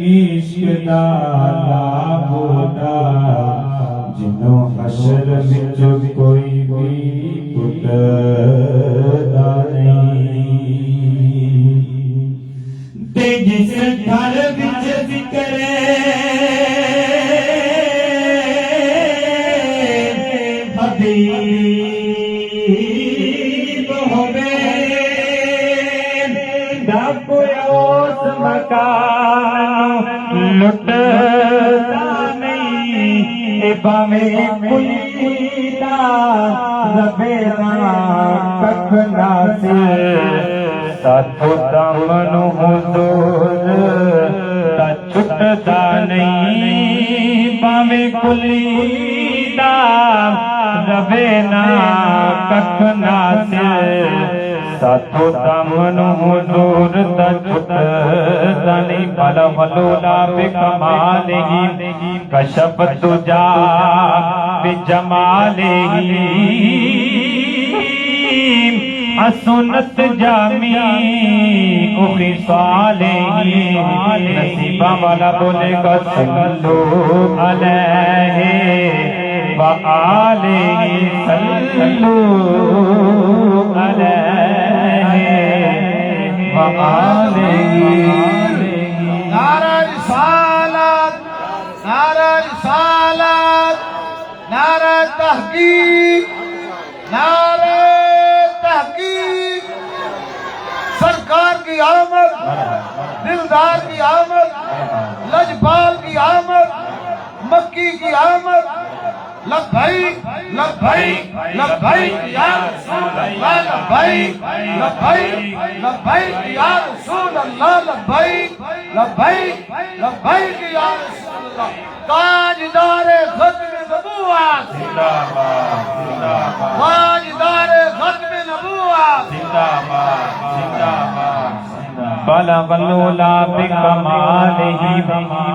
عشق دا لابودا جنوں حشر وچ کوئی بھی پٹدا نہیں تے جس گھر وچ ذکر حبیب ہوے دا کوئی اس مکان لٹدا نہیں اے باویں کوئی دا ربے دا ککھ نہ سی ساتھو دامن حضور دا چھٹدا نہیں باویں کلی دا ربے نا ککھ نہ سی ساتھو دامن حضور دا چھٹدا نہیں بلغ العلا بکمالہ کشف الدجا بجمالہ حسنت جامی خصالہ نصیبہ والا بولے گا صلو علیہ وآلہ صلو علیہ وآلہ نعرہ رسالت نعرہ رسالت نعرہ تحقیق نعرہ تحقیق سرکار کی آمد دلدار کی آمد لجپال کی آمد مکی کی آمد لبیک لبیک لبیک یا رسول اللہ لبیک لبیک لبیک یا رسول اللہ لبیک لبیک لبیک یا رسول اللہ تاجدار ختم نبوت زندہ باد زندہ باد تاجدار ختم نبوت زندہ باد زندہ باد بلغ العلا بکمالہ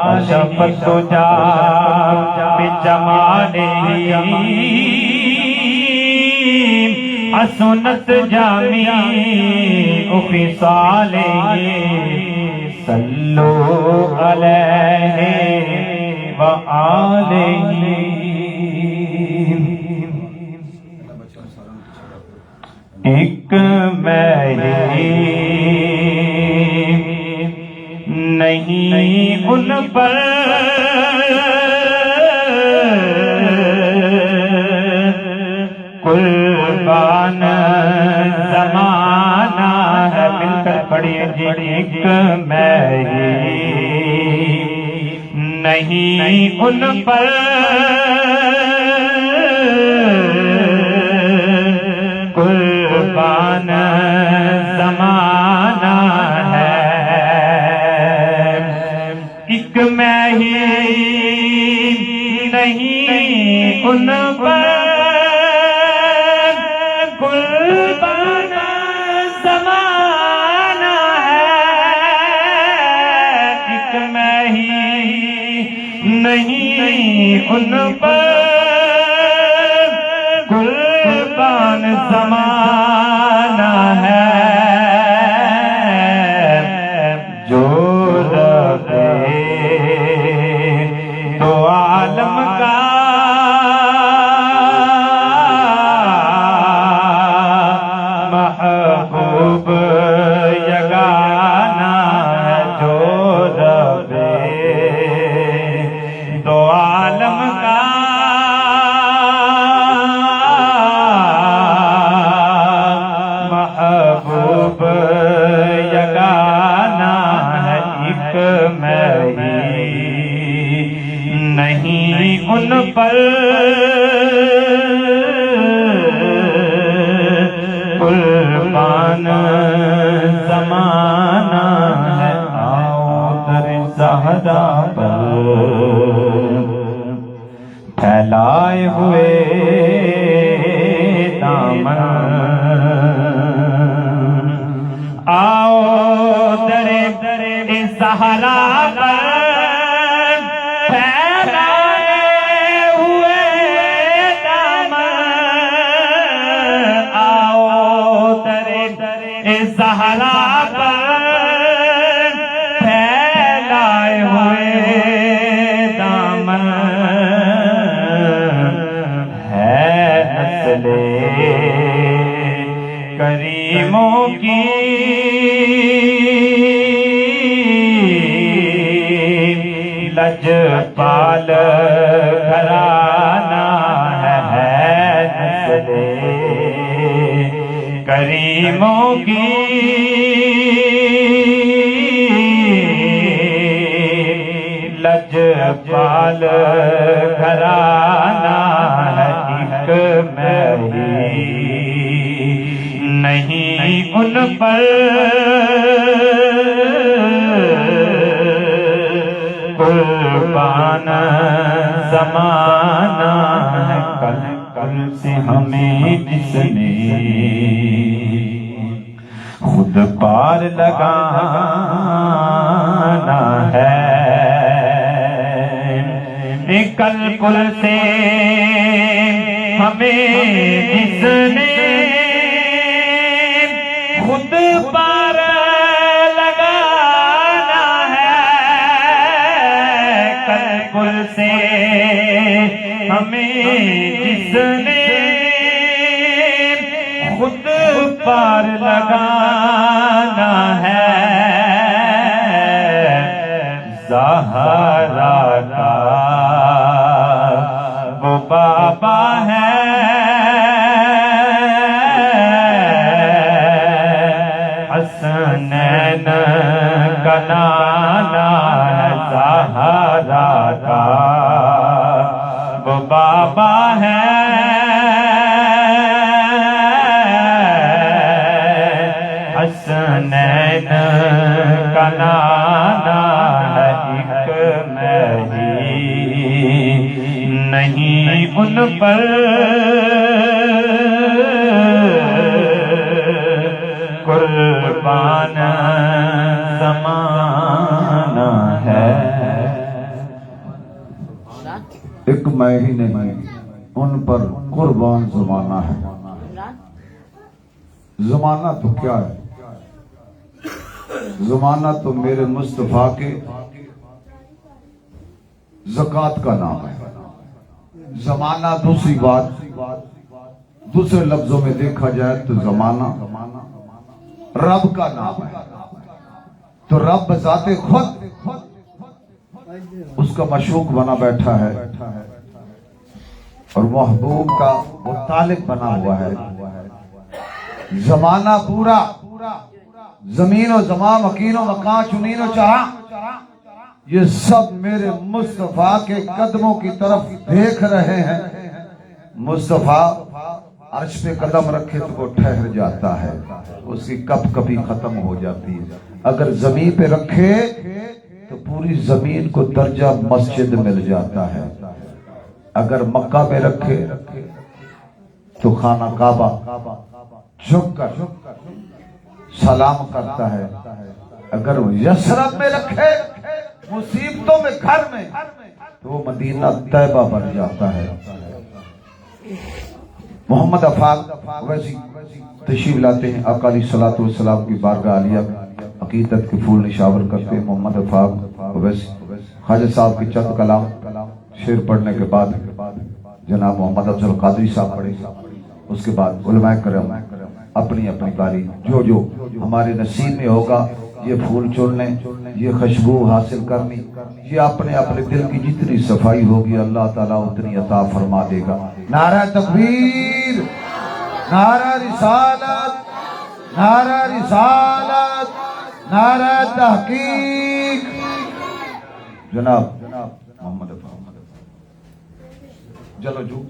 کشف الدجا بجمالہ حسنت جامی خصالہ صلو علیہ وآلہ ایک میری نہیں ان پر قربان زمانہ ہے مل کر پڑھیے جی ایک میری نہیں ان پر قربان زمانہ ہے ایک میں ہی نہیں ان پر قربان زمانہ ہے ایک میں ہی نہیں ان پر قربان زمانہ ہے جو ربے تو عالم کا محبوب یگانہ ہے جو ربے تو عالم کا محبوب یگانہ ہے ایک میں ہی نہیں ان پر قربان زمانہ ہے آؤ در زہرا پر پھیلائے ہوئے دامن آؤ در زہرا پر پھیلائے ہوئے دامن آؤ در زہرا پر لجپال گھرانہ ہے نسل کریموں کی لجپال گھرانہ ہے ایک میں ہی نہیں ان پر قربان زمانہ ہے کل کل سے ہمیں جس نے خود پار لگانا ہے کل کل سے ہمیں جس نے خود پار لگانا ہے کل کل سے ہمیں جس نے خود پار لگانا ہے زہرا کا وہ بابا ہے حسنین کا نانا ہے زہرا کا وہ بابا ہے حسنین کا نانا ہے ایک میں ہی نہیں ان پر قربان زمانہ ہے ایک میں ہی نہیں ان پر قربان زمانہ ہے زمانہ تو کیا ہے زمانہ تو میرے مصطفیٰ کے زکوٰۃ کا نام ہے زمانہ دوسری بات دوسرے لفظوں میں دیکھا جائے تو زمانہ رب کا نام ہے تو رب ذات خود اس کا مشوق بنا بیٹھا ہے اور محبوب کا وہ طالب بنا ہوا ہے زمانہ پورا زمین و زمان مکین و مکان چنین و چرا یہ سب میرے مصطفیٰ کے قدموں کی طرف دیکھ رہے ہیں مصطفیٰ عرش پہ قدم رکھے تو وہ ٹھہر جاتا ہے اس کی کپ کپی ختم ہو جاتی ہے اگر زمین پہ رکھے تو پوری زمین کو درجہ مسجد مل جاتا ہے اگر مکہ میں رکھے تو خانہ کعبہ جھک کر سلام کرتا ہے اگر وہ یثرب میں رکھے مصیبتوں میں گھر میں تو وہ مدینہ طیبہ بن جاتا ہے محمد افاق ویسی تشریف لاتے ہیں آقا علیہ الصلوۃ والسلام کی بارگاہ عالیہ عقیدت کے پھول نشاور کرتے ہیں محمد افاق ویسی خواجہ صاحب کی چند کلام شعر پڑھنے کے بعد جناب محمد افضل قادری صاحب پڑھے اس کے بعد علماء کرام اپنی اپنی باری جو جو ہمارے نصیب میں ہوگا یہ پھول چننے یہ خوشبو حاصل کرنی یہ اپنے اپنے دل کی جتنی صفائی ہوگی اللہ تعالیٰ اتنی عطا فرما دے گا نعرہ تکبیر نعرہ رسالت نعرہ رسالت نعرہ تحقیق جناب محمد چلو جو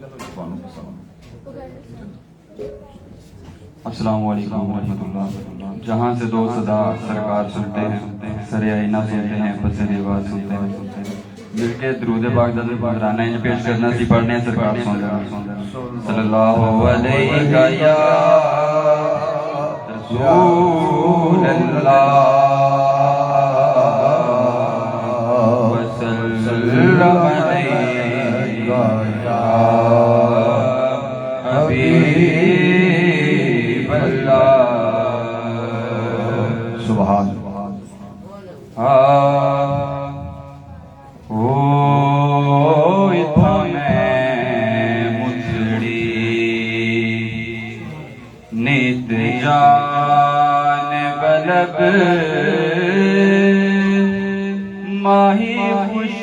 السلام علیکم ورحمۃ اللہ جہاں سے دو صدا سرکار سنتے ہیں سر آئینہ سنتے ہیں بسر آواز سنتے ہیں مل کے درود پاک دادرانہ انج پیش کرنا سی پڑھنے سرکار سنتے ہیں صلی اللہ علیہ یا رسول اللہ وسلم علیہ یا حبیب سبحان نیت جان بلب ماہی خوش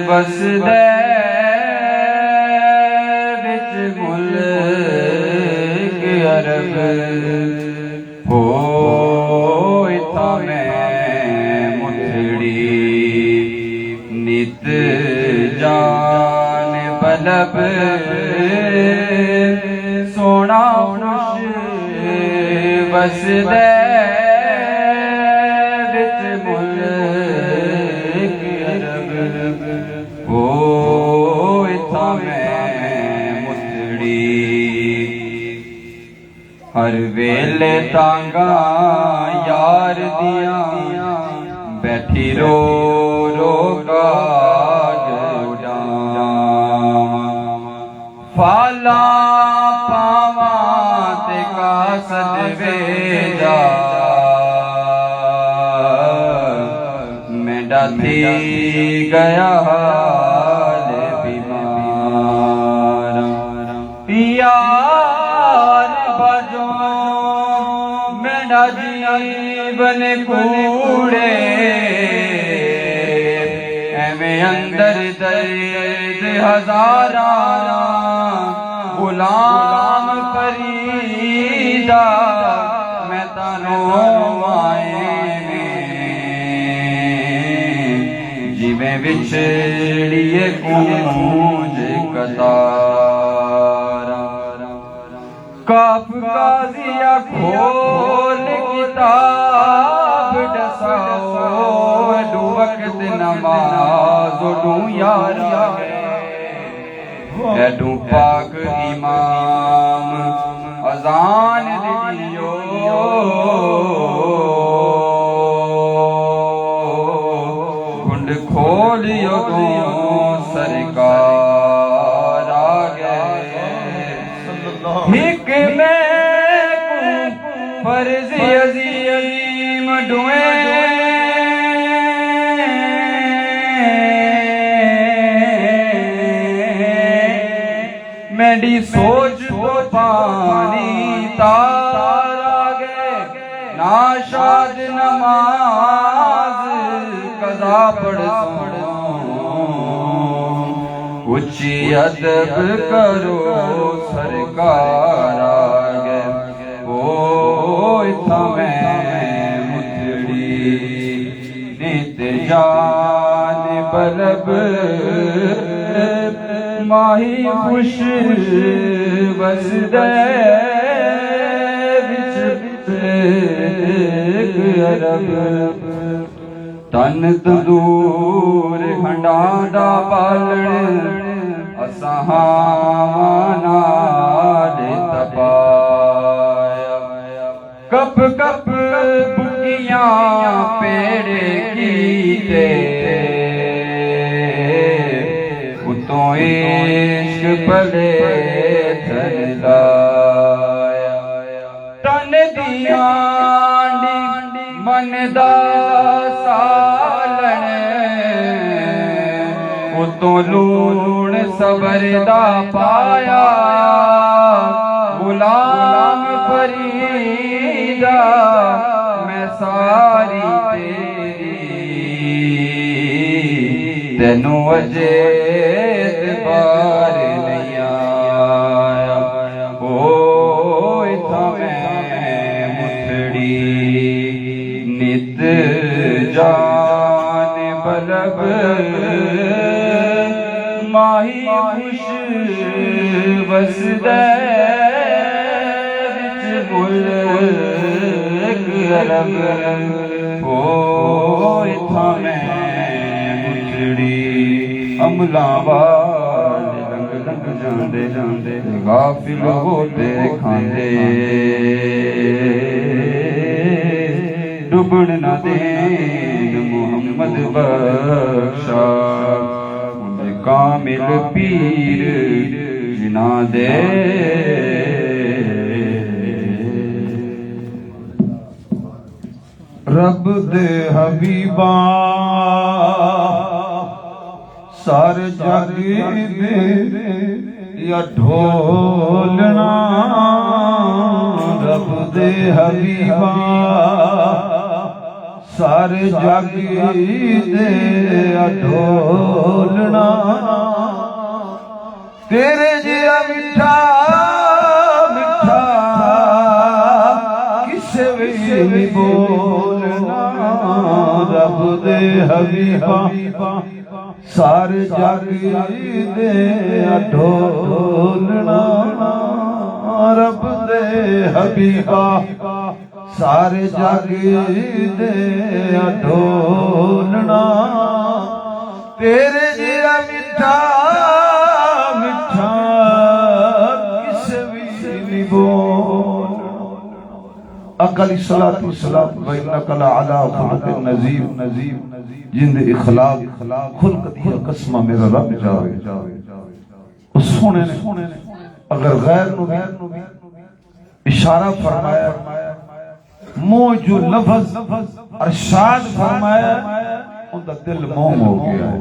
وسدے وچ ملک عرب ہوئے تھا میں متھڑی نت جان بلب سونا خوش وسدے وچ ملک عرب ہوئے تھا میں متھڑی ہر ویلے تانگا یار دیاں بیٹھی رو رو کاج اڑاواں فالاں پاواں تے قاصد ویجا میں ڈاٹھی گیا حال بیمار یار بجو میرا جیون کوڑے ایویں اندر درد ہزاراں غلام فریدا میں تانوں آئے جویں وچھڑیے گونج قطار کاف قاضیہ کھول کتاب ڈساؤ دو وقت نماز دو یار ایڈو پاک امام اذان دیو گنڈ کھولیو تو سرکار آگئے ایک میں فرض عظیم ڈوئیں میری سوچ تو پانی تار آگئے ناشاد نماز قضا پڑھ اچھی ادب کرو سرکار آگئے ہوئے تھا میں متھڑی نت جان بلب ماہی خوش وسدے وچ عرب تن تندور ہنڈاں دا بالن اساں نال تپایا کپ کپ بکیاں پیڑے کیتے اتوں عشق پلے تھلایا تن دیاں من دا سالن اتوں لون صبر دا پایا غلام فریدا میں ساری تیری تینوں اجے اعتبار نہیں آیا ہوئے تھا میں متھڑی نت جان بلب ماہی خوش وسدے وچ ملک عرب ہوئے تھا میں متھڑی عملاں والے لنگ لنگ جاندے جاندے غافل ہوتے کھاندے ڈبن نہ دین محمد بخشا کامل پیر جنا دے رب دے حبیباں سار جگ دے یا ڈھولنا رب دے حبیباں سارے جگ دے ڈھولنا تیرے جیا میٹھا میٹھا کسے بھی بولنا رب دے حبیبا سارے جگ دے ڈھولنا رب دے حبیبا سارے جگ دے ڈھولنا تیرے جیا میٹھا میٹھا کسے بھی نہیں بولنا اقلی صلاة والسلام وَإِنَّكَ لَعَلَىٰ خُلُقٍ عَظِيمٍ جند اخلاق خلق دیا قسمہ میرا رب جاوے اس سونے نے اگر غیر نو بھی اشارہ فرمایا منہ جو لفظ ارشاد فرمایا ان کا دل موم ہو گیا ہے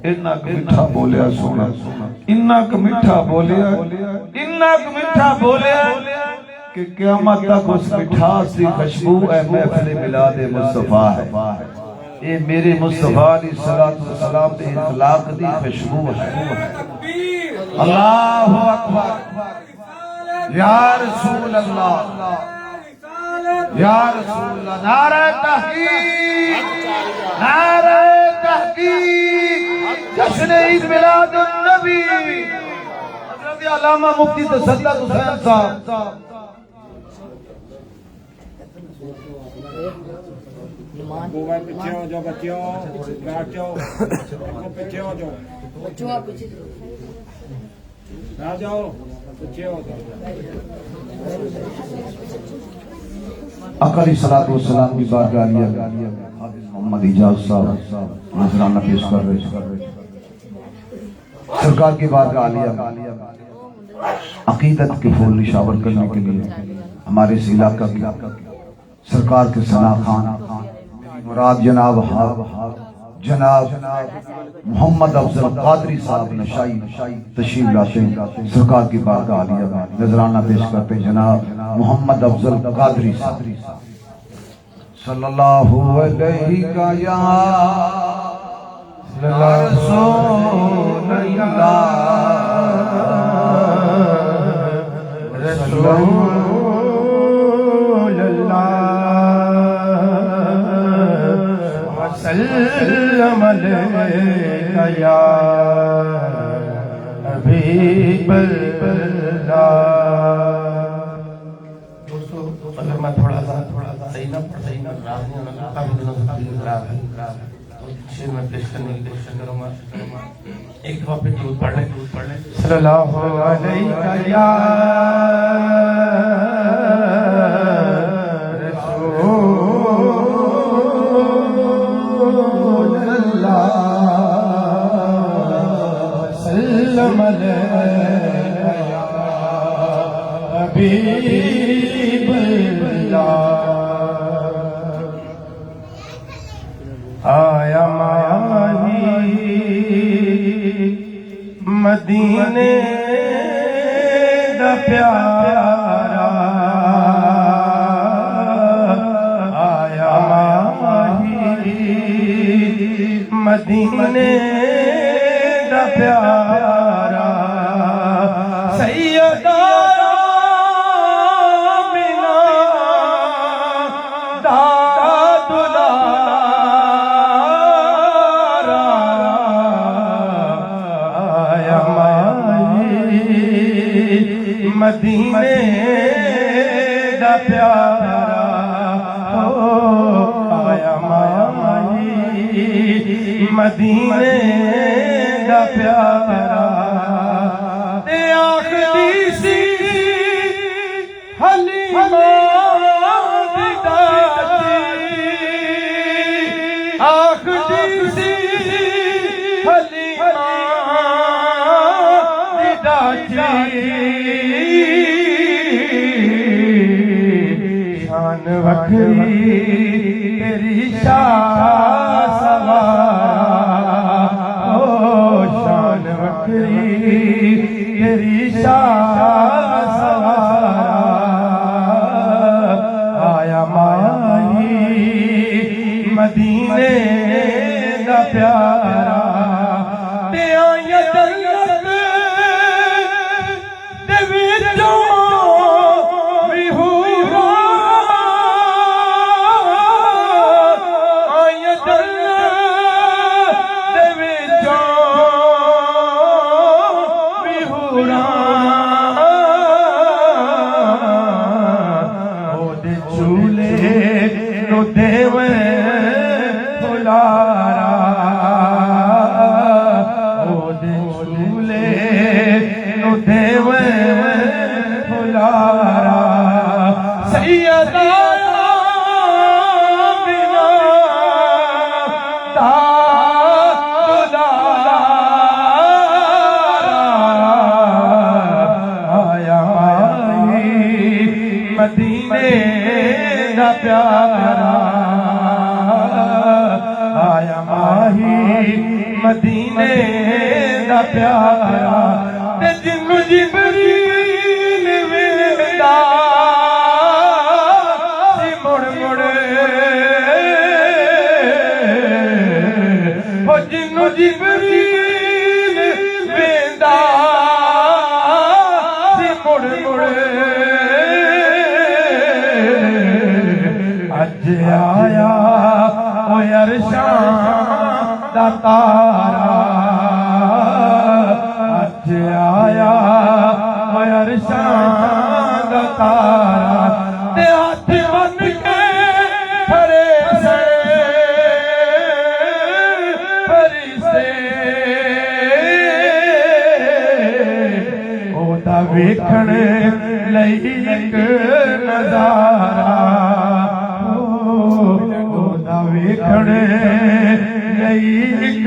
اتنا میٹھا بولیا سونا اتنا میٹھا بولیا اتنا میٹھا بولیا کہ قیامت تک اس مٹھاس کی خوشبو اے محفل میلاد مصطفیٰ ہے اے میرے مصطفیٰ علیہ السلام دے اخلاق دی خوشبو ہے اللہ اکبر یا رسول اللہ یا رسول اللہ نعرہ تحقیق نعرہ تحقیق جشن عید میلاد النبی حضرت علامہ مفتی تصدق حسین صاحب پیچھے ہو جاؤ بچیوں بیٹھ جاؤ پیچھے ہو جاؤ بیٹھ جاؤ پیچھے ہو جاؤ اقلی صلاة والسلام کی بارگاہ عالیہ حافظ محمد اجاز صاحب نذرانہ پیش کر رہے سرکار کی بارگاہ عالیہ عقیدت کے پھول نشاور کرنے کے لیے ہمارے اس علاقہ کی سرکار کے ثنا خان مراد جناب محمد افضل قادری صاحب نشائی تشریف لاتے ہیں سرکار کی بارگاہ عالیہ نذرانہ پیش کرتے ہیں جناب محمد افضل قادری صاحب صلی اللہ علیہ یا رسول اللہ رسول اللہ وسلم علیکہ یا حبیب اللہ دوستو اگر میں تھوڑا سا صحیح نہ راز نہیں ہونا کافی دنوں سے دل خراب ہے تو شیر میں پیش کرنے کی کوشش کروں گا ایک دفعہ پھر درود پڑھ لیں صلی اللہ علیہ یا رسول اللہ وسلم علیہ یا حبیب آیا ماہی مدینے دا پیارا آیا ماہی مدینے دا پیارا سیدہ مدینے دا پیارا آیا ماہی مدینے دا پیارا تے آخری سی حلیمہ دی داچی آخری سی حلیمہ دی داچی شان وکری تیری شاہ سوارا او شان وکری تیری شاہ سوارا آیا ماہی مدینے دا پیارا تے آیا جنت دے وچوں وی حورا آیا جنت دے وچوں وی حورا او دے چولے نو دیویں بلارا او دے چولے نو دیویں بلارا سیدہ آمنہ دا دلارا آیا مدینے دا پیارا آیا ماہی مدینے دا پیارا تے جنو جبریل ویندا سی مڑ مڑ او جنو جبریل ویندا سی مڑ مڑ اج آیا او عرشاں دا تارا اج آیا او عرشاں دا تارا تے ہاتھ بن کے کھڑے سے فرشتے او دا ویکھن لئی اک نظارہ ویکھن لئی اک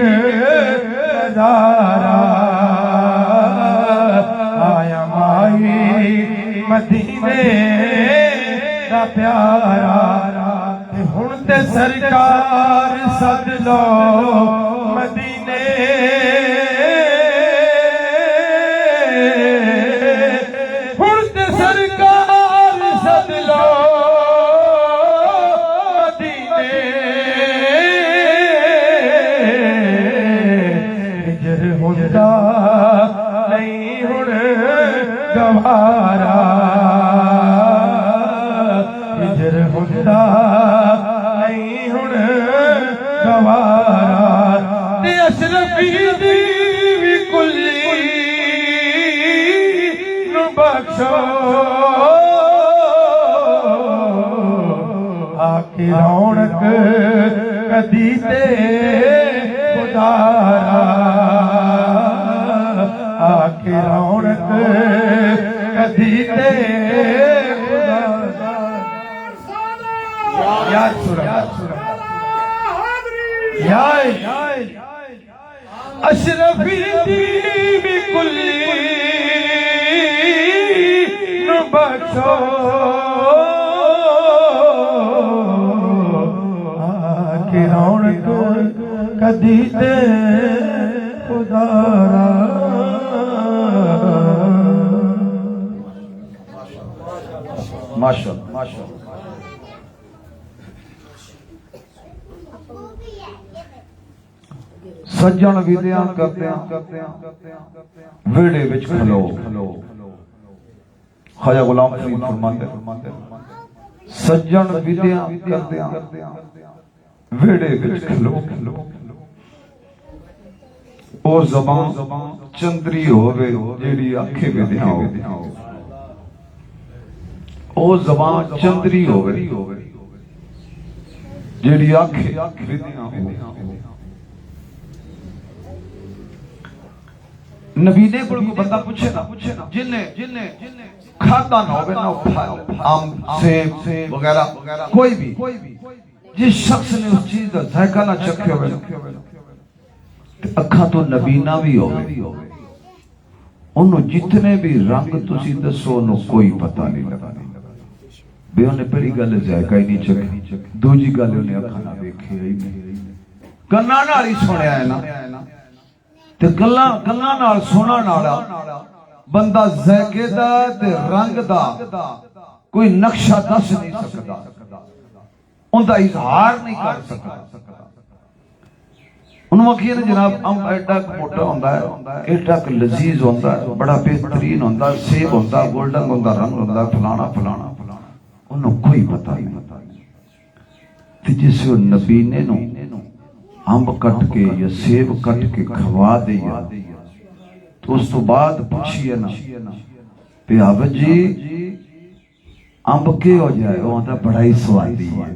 نظارہ آیا ماہی مدینے دا پیارا تے ہن تے سرکار سد لو مدینے ہن تے سرکار سد لو نہیں ہن گوارا ہجر ہوندا نہیں ہن گوارا تے اشرفی دی وی کلی نو بخشو آ کے رونق کدی تے خدارا آ کے رونق کدی تے یا اشرفی دی بھی کلی نو بخشو آ کے رونق کدی تے خدارا ماشاءاللہ سجن ودیاں کردیاں ویڑے وچ کھلو خواجہ غلام فرید فرماندے سجن ودیاں کردیاں ویڑے وچ کھلو او زبان چندری ہووے جیڑی آنکھیں ودیاں ہووے او زبان چندری ہووے جیڑی آنکھیں ودیاں ہووے نبی نے کوئی بندہ پوچھے نا جن کھاتا نہ ہوئے نہ پھل آم سیب وغیرہ کوئی بھی جس شخص نے اس چیز کا ذائقہ نہ چکھے ہوئے اکھاں تو نبینا بھی ہوئے انہوں جتنے بھی رنگ تسی دسو انہوں کوئی پتہ نہیں لگا بے انہیں پہلی گل ذائقہ ہی نہیں چکھے دوجی گل انہیں اکھاں نہ دیکھے ہی نہیں گنا نالی سونے آئے نا تے گلاں نال سونا نالا بندہ ذائقے دا تے رنگ دا کوئی نقشہ دس نہیں سکدا ان کا اظہار نہیں کر سکتا. انہوں آخیا نا جناب امب ایڈا موٹا ہوتا ہے, ایڈا لذیذ ہوتا ہے, بڑا بہترین ہوتا ہے, سیب ہوتا ہے, گولڈن ہوتا, رنگ ہوتا, فلانا فلانا, انہوں کوئی پتہ نہیں. جس نبی نے امب کٹ کے یا سیب کٹ کے کھوا دیا تو اس تو بعد پوچھئے نا پیاوت جی امب کی ہو جائے, وہ آتا بڑا ہی سوادی ہے.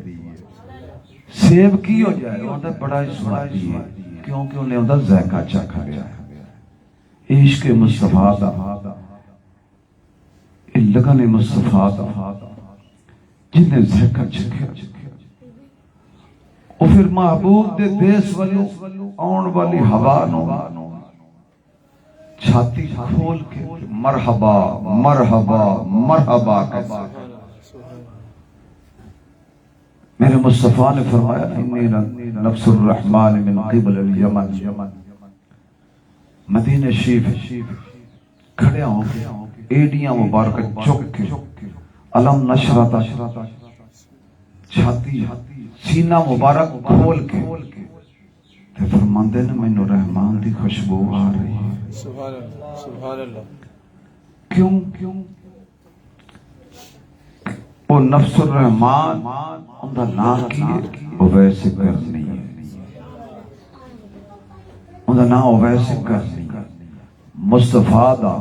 سیب کی ہو جائے, وہ آتا بڑا ہی سوادی ہے, کیونکہ انہیں آتا ذائقہ چکھا گیا. عشق مصطفیٰ دا, لگن مصطفیٰ دا, جنہیں ذائقہ چکھا, اور پھر محبوب دے دیس والوں آن والی ہوا نو چھاتی کھول کے مرحبا مرحبا مرحبا کہتے. میرے مصطفیٰ نے فرمایا انی نفس الرحمن من قبل الیمن. مدینہ شریف کھڑے ہوں کے ایڈیاں مبارکہ چک کے علم نشرہ چھاتی سینہ مبارک کھول کے تے فرماندے نے مینوں رحمان دی خوشبو آ رہی ہے. سبحان اللہ سبحان اللہ. کیوں وہ نفس الرحمان اندر نام کی وہ ویسے کرنی ہے, اندر نام وہ ویسے کرنی ہے. مصطفیٰ دا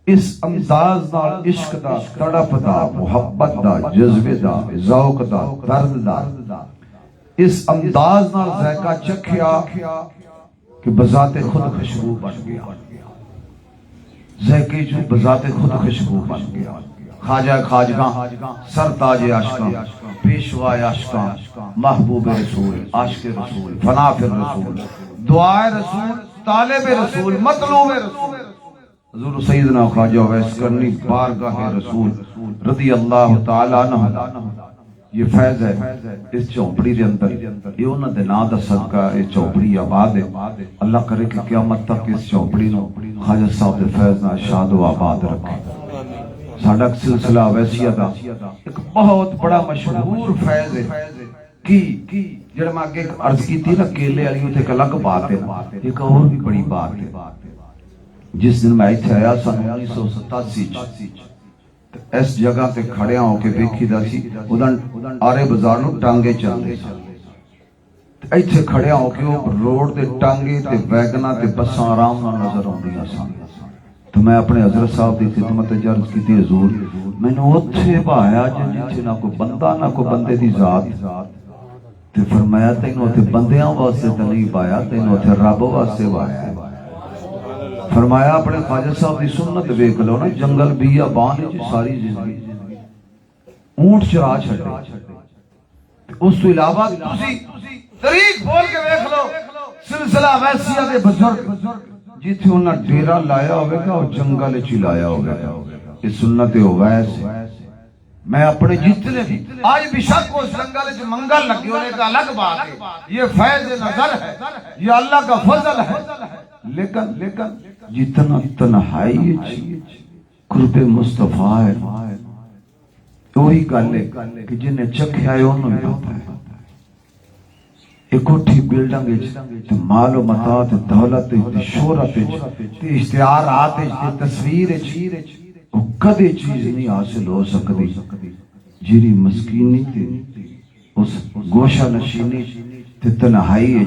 اس انداز نال عشق دا, تڑپ دا, محبت دا, جذبے دا, ذوق دا, درد دا, اس انداز نال ذائقہ چکھیا کہ بذات خود خوشبو بن گیا. ذائقے جو بذات خود خوشبو بن گیا. خواجہ خواجگاں, سرتاج عاشقاں, پیشوا عاشقاں, محبوب رسول, عاشق رسول, فنا فی الرسول, دعائے رسول, طالب رسول, مطلوب رسول حضور سیدنا خواجہ اویس کرنی بارگاہ رسول رضی اللہ تعالیٰ عنہ. یہ فیض ہے اس چوپڑی دے اندر, یہ انہوں نے نا دا صدقہ یہ چوپڑی آباد ہے. اللہ کرے کہ قیامت تک اس چوپڑی نو خواجہ صاحب دے فیض نہ شاد و آباد رکھے. ساڈا سلسلہ ویسیہ دا ایک بہت بڑا مشہور فیض ہے کی جڑا میں آگے عرض کی تھی نا کیلے والی تے ایک الگ بات ہے, ایک اور بھی بڑی بات ہے. جس دن میں ایتھے آیا سن 1987 اس جگہ تے کھڑے ہو کے دیکھی دا سی ادن آرے بازار نو ٹانگے چلدے سن. ایتھے کھڑے ہو کے روڈ تے ٹانگے تے ویگنا تے بساں آرام نال نظر آندیاں سن. تو میں اپنے حضرت صاحب دی خدمت عرض کی تھی حضور مینوں اوتھے بھایا جتھے نہ کوئی بندہ نہ کوئی بندے دی ذات. تے فرمایا تینوں اوتھے بندیاں واسطے تے نہیں پایا, تینوں اوتھے رب واسطے پایا. فرمایا اپنے خواجہ صاحب دی سنت ویکھ لو نا, جنگل بیابان وچ ساری زندگی اونٹ چرا چھڈے, اس تو علاوہ تسی طریق بول کے ویکھ لو سلسلہ ویسیہ دے بزرگ جتھے انہاں ڈیرا لایا ہوئے گا وہ جنگل وچ لایا ہوئے گا. یہ سنت اویس ہے. میں اپنے جتنے بھی آج بھی شک اس جنگل وچ منگل لگے ہونے کا الگ بات ہے, یہ فیض نظر ہے, یہ اللہ کا فضل ہے. لیکن جتنا تنہائی قرب مصطفیٰ ہے وہی گل ہے کہ جنہیں چکھیا ہے انہوں نے پتا ہے. ایک کوٹھی بلڈنگ تے مال و متاع تے دولت تے شہرت تے اشتہارات تے تصویر وہ کدے چیز نہیں حاصل ہو سکتی جیری مسکینی تے اس گوشہ نشینی تے تنہائی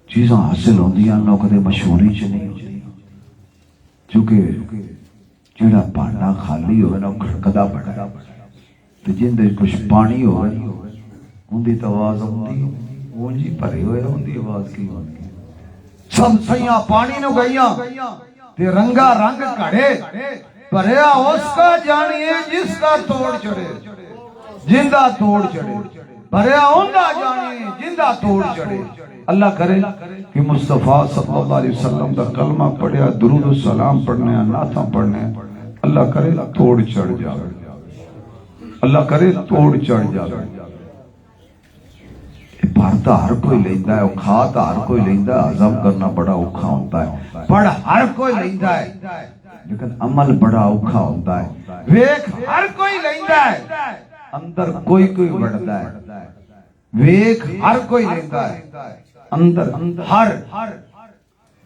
چیزاں حاصل ہوندیاں نہ کدے مشہوری چ نہیں ہوندی. چونکہ جڑا پانڈا خالی ہوئے نا کھڑکدا بڑا تے جندے کچھ پانی ہوئے اندی تو آواز ہوندی اونجی بھرے ہوئے اندی آواز کی ہوندی. سب سیاں پانی نو گئیاں تے رنگا رنگ کھڑے بھریا اس کا جانیے جس کا توڑ چڑھے, جندہ توڑ چڑھے, بھریا اوندا جانیے جندہ توڑ چڑھے. اللہ کرے کہ مصطفیٰ صلی اللہ علیہ وسلم دا کلمہ پڑھیا, درود و سلام پڑھنے, نعتاں پڑھنے, اللہ کرے توڑ چڑھ جاوے, اللہ کرے توڑ چڑھ جاوے. بھرتا ہر کوئی لیندا ہے, کھاتا ہر کوئی لیندا ہے, ہضم کرنا بڑا اوکھا ہوتا ہے. پڑھ ہر کوئی لیندا ہے لیکن عمل بڑا اوکھا ہوتا ہے. ویکھ ہر کوئی لیندا ہے اندر کوئی کوئی بڑھتا ہے ویک ہر کوئی لیتا ہے اندر ہر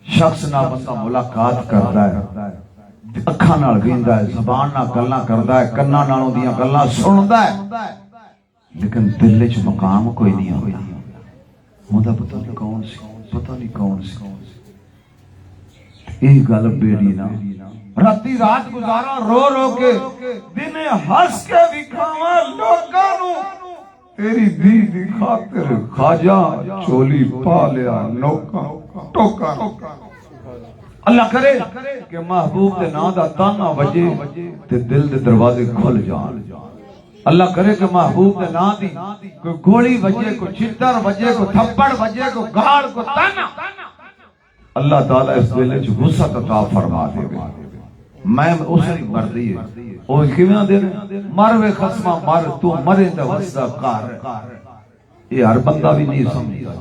شخص نال بندہ ملاقات کرتا ہے اکھاں نال ویندا ہے زبان نال گلاں کردا ہے کناں نالوں دیاں گلاں سندا ہے لیکن دل وچ مقام کوئی نہیں ہوندا ہوندا پتہ نہیں کون سی پتہ نہیں کون سی یہ گل بیڑی نا راتی رات گزارا رو رو کے دن ہس کے وکھاواں لوکاں نو تیری دی دی خاطر خواجہ چولی پا لیا نوکا ٹوکا اللہ کرے کہ محبوب دے نام دا تانا وجے تے دل دے دروازے کھل جان اللہ کرے کہ محبوب دے نام دی کوئی گولی وجے کوئی چھتر وجے کوئی تھپڑ وجے کوئی گاڑ کوئی تانا اللہ تعالیٰ اس دل وچ وسعت عطا فرما دے گا میں اس دی مرضی ہے او کیویں دے مر وے خصما مر تو مرے تے وسدا کار یہ ہر بندہ بھی نہیں سمجھدا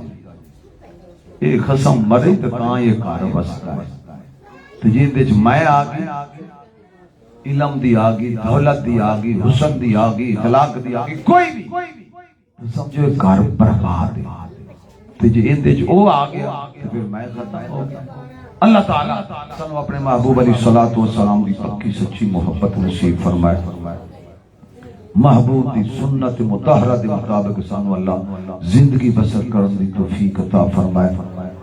یہ خصم مرے تے کاں یہ کار وسدا ہے تے جے وچ میں آ گئی علم دی آ گئی دولت دی آ گئی حسن دی آ گئی اخلاق دی آ گئی کوئی بھی سمجھو گھر برباد ہے تے جے اندے وچ او آ گیا تے پھر میں ختم ہو گیا اللہ تعالیٰ سانو اپنے محبوب علیہ الصلوۃ والسلام دی پکی سچی محبت نصیب فرمائے محبوب دی سنت مطہرہ دے مطابق سانو اللہ زندگی بسر کرن دی توفیق عطا فرمائے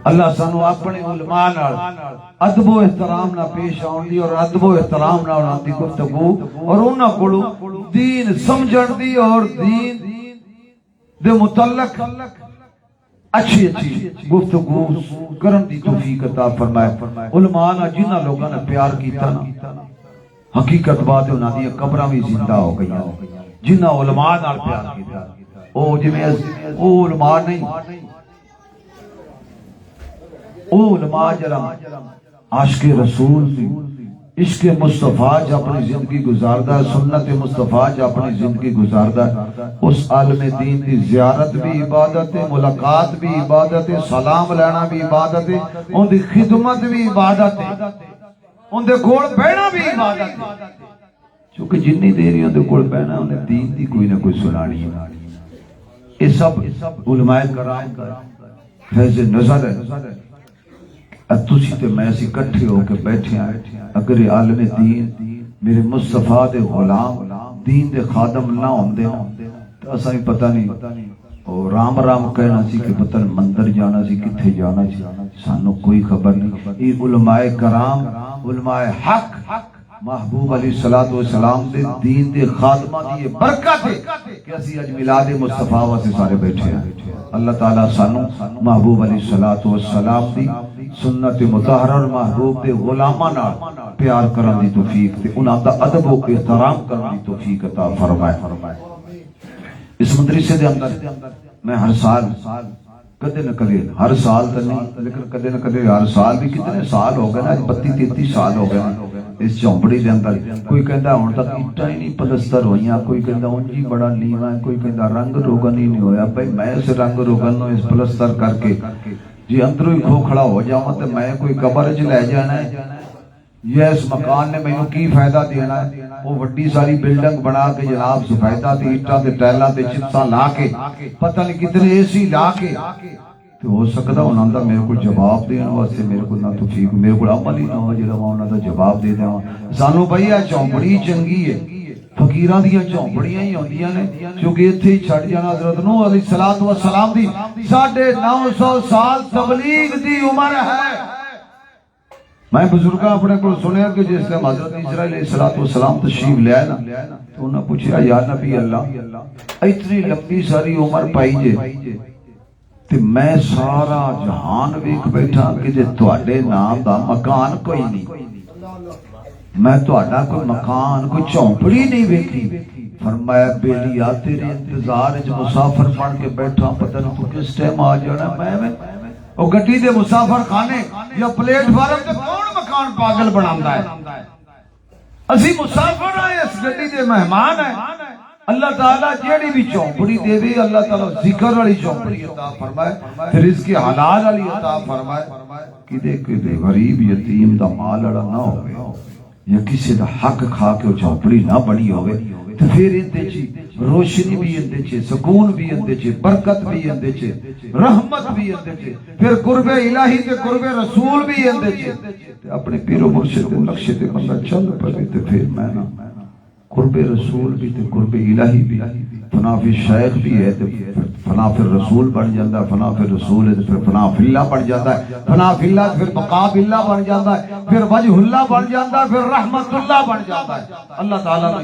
اللہ سانو اپنے علماء نال ادب و احترام نال پیش آن دی اور ادب و احترام نال انہاں دی گفتگو اور انہاں کولو دین سمجھن دی اور دین دے متعلق اچھی اچھی گفتگو کرن دی توفیق عطا فرمائے علماء نے جنہاں لوگاں نے پیار کیتا نا حقیقت بات ہے انہاں دی قبراں بھی زندہ ہو گئیاں جنہاں علماء نال پیار کیتا او جویں او علماء نہیں او علماء جرم عاشق رسول دی عشق مصطفیٰ جو اپنی زندگی گزاردا ہے سنت مصطفیٰ جو اپنی زندگی گزاردا ہے اس عالم دین دی زیارت بھی عبادت ہے ملاقات بھی عبادت ہے سلام لینا بھی عبادت ہے ان دی خدمت بھی عبادت ہے ان دے کول بیٹھنا بھی عبادت ہے چونکہ جنی دیر ان دے کول بیٹھنا انہیں دین دی کوئی نہ کوئی سنانی ہے یہ سب علماء کرام کا فیض نظر ہے تسی تے میں سی کٹھے ہو کے بیٹھے ہیں اگر عالم دین میرے مصطفیٰ دے غلام دین دے خادم نہ ہوندے تو اساں بھی پتہ نہیں اور رام رام کہنا سی کہ پتہ مندر جانا سی کتھے جانا سی سانو کوئی خبر نہیں یہ علماء کرام علماء حق محبوب علیہ الصلوۃ والسلام دے دین دے خادمہ دی برکت ہے کہ اسی اج میلاد مصطفیٰ واسطے سارے بیٹھے ہیں اللہ تعالیٰ سانو محبوب علیہ الصلوۃ والسلام دی سنت مطہرہ اور محبوب دے غلاماں نال پیار کرن دی توفیق تے انہاں دا ادب و احترام کرن دی توفیق عطا فرمائے اس مدرسے دے اندر میں ہر سال کدے نہ کدے ہر سال تو نہیں لیکن کدے نہ کدے ہر سال بھی کتنے سال ہو گئے نا 32-33 سال ہو گئے اس چوپڑی دے اندر کوئی کہندا ہن تک اٹاں ہی نہیں پلستر ہوئیاں کوئی کہندا اونجی بڑا نیواں ہے کوئی کہندا رنگ روگن ہی نہیں ہویا بھائی میں اس رنگ روگن نو اس پلستر کر کے جی اندروں ہی کھوکھڑا ہو جاواں تے میں کوئی قبر وچ لے جانا ہے یہ اس مکان نے مینوں کی فائدہ دینا ہے وہ وڈی ساری بلڈنگ بنا کے جناب سفیدہ تے اٹاں تے ٹائلاں تے چپساں لا کے پتہ نہیں کتنے اے سی لا کے تو ہو سکتا انہاں دا میرے کو جواب دینا واسطے میرے کو نہ توفیق میرے کو عمل ہی نہ ہو جڑا میں انہاں دا جواب دے دیواں سانو بھئی آ چوپڑی چنگی ہے فقیراں دی چوپڑیاں ہی ہوندیاں نے کیونکہ ایتھے ہی چھڈ جانا حضرت نوح علیہ الصلوۃ والسلام دی 950 سال تبلیغ دی عمر ہے میں بزرگاں اپنے کو سنیا کہ جس ٹائم حضرت اسرائیل علیہ السلام تشریف لے آئے نا تو انہوں نے پوچھا یا نبی اللہ اتنی لمبی ساری عمر پائی جے تے میں سارا جہان ویکھ بیٹھا کہ جے تواڈے نام دا مکان کوئی نہیں میں تواڈا کوئی مکان کوئی چوپڑی نہیں ویکھی فرمایا بیلیا تیرے انتظار وچ مسافر بن کے بیٹھا پتہ نہیں تو کس ٹائم آ جانا میں او گڈی دے مسافر خانے یا پلیٹ فارم تے کون مکان پاگل بناوندا ہے اسی مسافر ہیں اس گڈی دے مہمان ہیں اللہ تعالیٰ جیڑی بھی چوپڑی دے دے اللہ تعالیٰ ذکر والی چوپڑی عطا فرمائے پھر اس کی حلال والی عطا فرمائے کدے غریب یتیم دا مال اڑا نہ ہوئے یا کسی دا حق کھا کے چوپڑی نہ بنی ہوئے تو پھر اندے چی روشنی بھی اندے چی، سکون بھی اندے چی، برکت بھی اندے چی، رحمت بھی اندے چی، پھر قرب الہی تے قرب رسول بھی اندے چی۔ اپنے پیر و مرشد تے نقشے تے بندہ چل پڑے تے پھر میں نا قرب رسول بھی تے قرب الہی بھی، فنا فی شیخ بھی ہے تے فنا فی رسول بن جاندہ ہے، فنا فی رسول ہے پھر فنا فی اللہ بن جاندہ ہے، فنا فی اللہ پھر بقا فی اللہ بن جاندہ ہے، پھر وجہ اللہ بن جاندہ ہے، پھر رحمت اللہ بن جاندہ ہے۔ اللہ تعالیٰ نے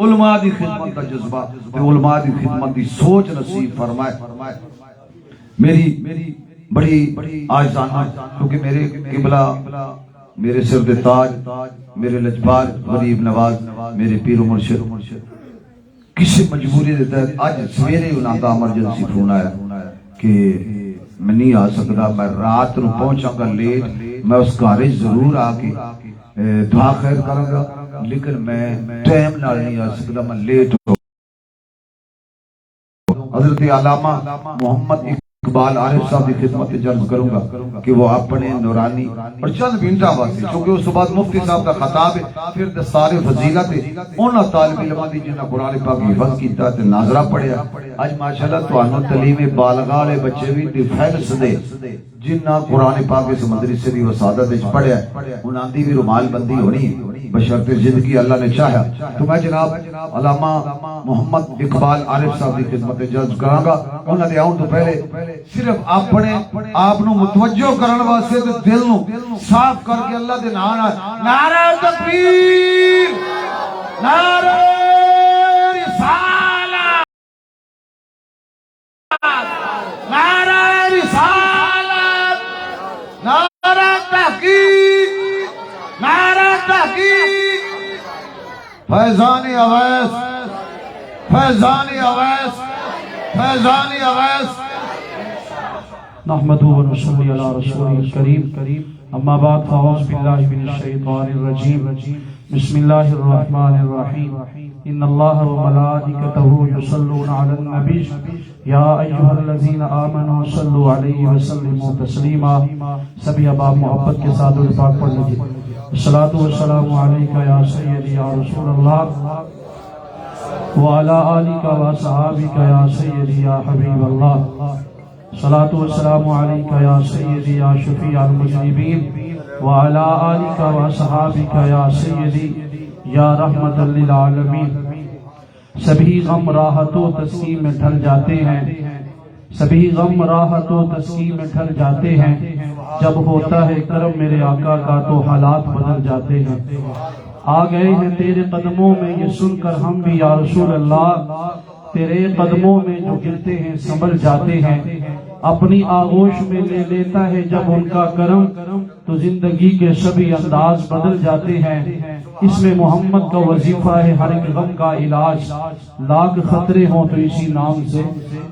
علماء دی خدمت کا جذبہ تے علماء دی خدمت دی سوچ نصیب فرمائے۔ میری بڑی آجزانہ، کیونکہ میرے قبلہ، میرے سر دے تاج، میرے لجبار غریب نواز، میرے پیر و مرشد کسی مجبوری دے تحت آج سویرے انہاں دا ایمرجنسی فون آیا کہ میں نہیں آ سکتا، میں رات نو پہنچاں گا لیٹ، میں اس گھر ضرور آ کے دعا خیر کراں گا، لیکن میں ٹائم نال نہیں آ سکتا، میں لیٹ ہو۔ حضرت علامہ محمد اقبال عارف صاحب کی خدمت عرض کروں گا کہ وہ اپنے نورانی اور چند منٹا واسطے، چونکہ اس بعد مفتی صاحب کا خطاب ہے، پھر دستار فضیلت ہے، انہاں طالب علماں دی جنہاں قرآن پاک حفظ کیتا تے ناظرہ پڑھیا، اج ماشاءاللہ تانوں تعلیم بالغہ والے بچے بھی ڈیفینس دے جنہاں قرآن پاک اس مدرسے دی وسادت وچ پڑھیا، انہاں دی بھی رومال بندی ہونی بشرط زندگی اللہ نے چاہا۔ تو میں جناب علامہ محمد اقبال عارف صاحب کی خدمت عرض کراں گا، انہاں دے آؤن تو پہلے صرف اپنے آپ نو متوجہ کرن واسطے تے دل نو صاف کر کے اللہ دے نام نال نعرہ تکبیر، نعرہ رسالت، نعرہ رسالت، نعرہ تحقیق، نعرہ تحقیق، فیضان اویس، فیضان اویس، فیضان اویس۔ نحمده ونصلي على رسوله الكريم اما بعد فاعوذ بالله من الشيطان الرجيم بسم الله الرحمن الرحيم ان الله وملائكته يصلون على النبي يا ايها الذين امنوا صلوا عليه وسلموا تسليما۔ سبھی احباب محبت کے ساتھ درود پاک پڑھ لیجیے۔ الصلاۃ والسلام علیک یا سیدی یا رسول اللہ وعلی آلک و صحابک یا سیدی یا حبیب اللہ۔ صلاۃ والسلام علیک یا سیدی یا شفیع المذنبین وعلی آلک و صحابک یا سیدی یا رحمت للعالمین۔ سبھی غم راحت و تسکین میں ڈھل جاتے ہیں، سبھی غم راحت و تسکین میں ڈھل جاتے ہیں، جب ہوتا ہے کرم میرے آقا کا تو حالات بدل جاتے ہیں۔ آ گئے ہیں تیرے قدموں میں یہ سن کر ہم بھی یا رسول اللہ، تیرے قدموں میں جو گرتے ہیں سنبھل جاتے ہیں، اپنی آغوش میں لے لیتا ہے جب ان کا کرم تو زندگی کے سبھی انداز بدل جاتے ہیں۔ اس میں محمد کا وظیفہ ہے ہر ایک غم کا علاج، لاکھ خطرے ہوں تو اسی نام سے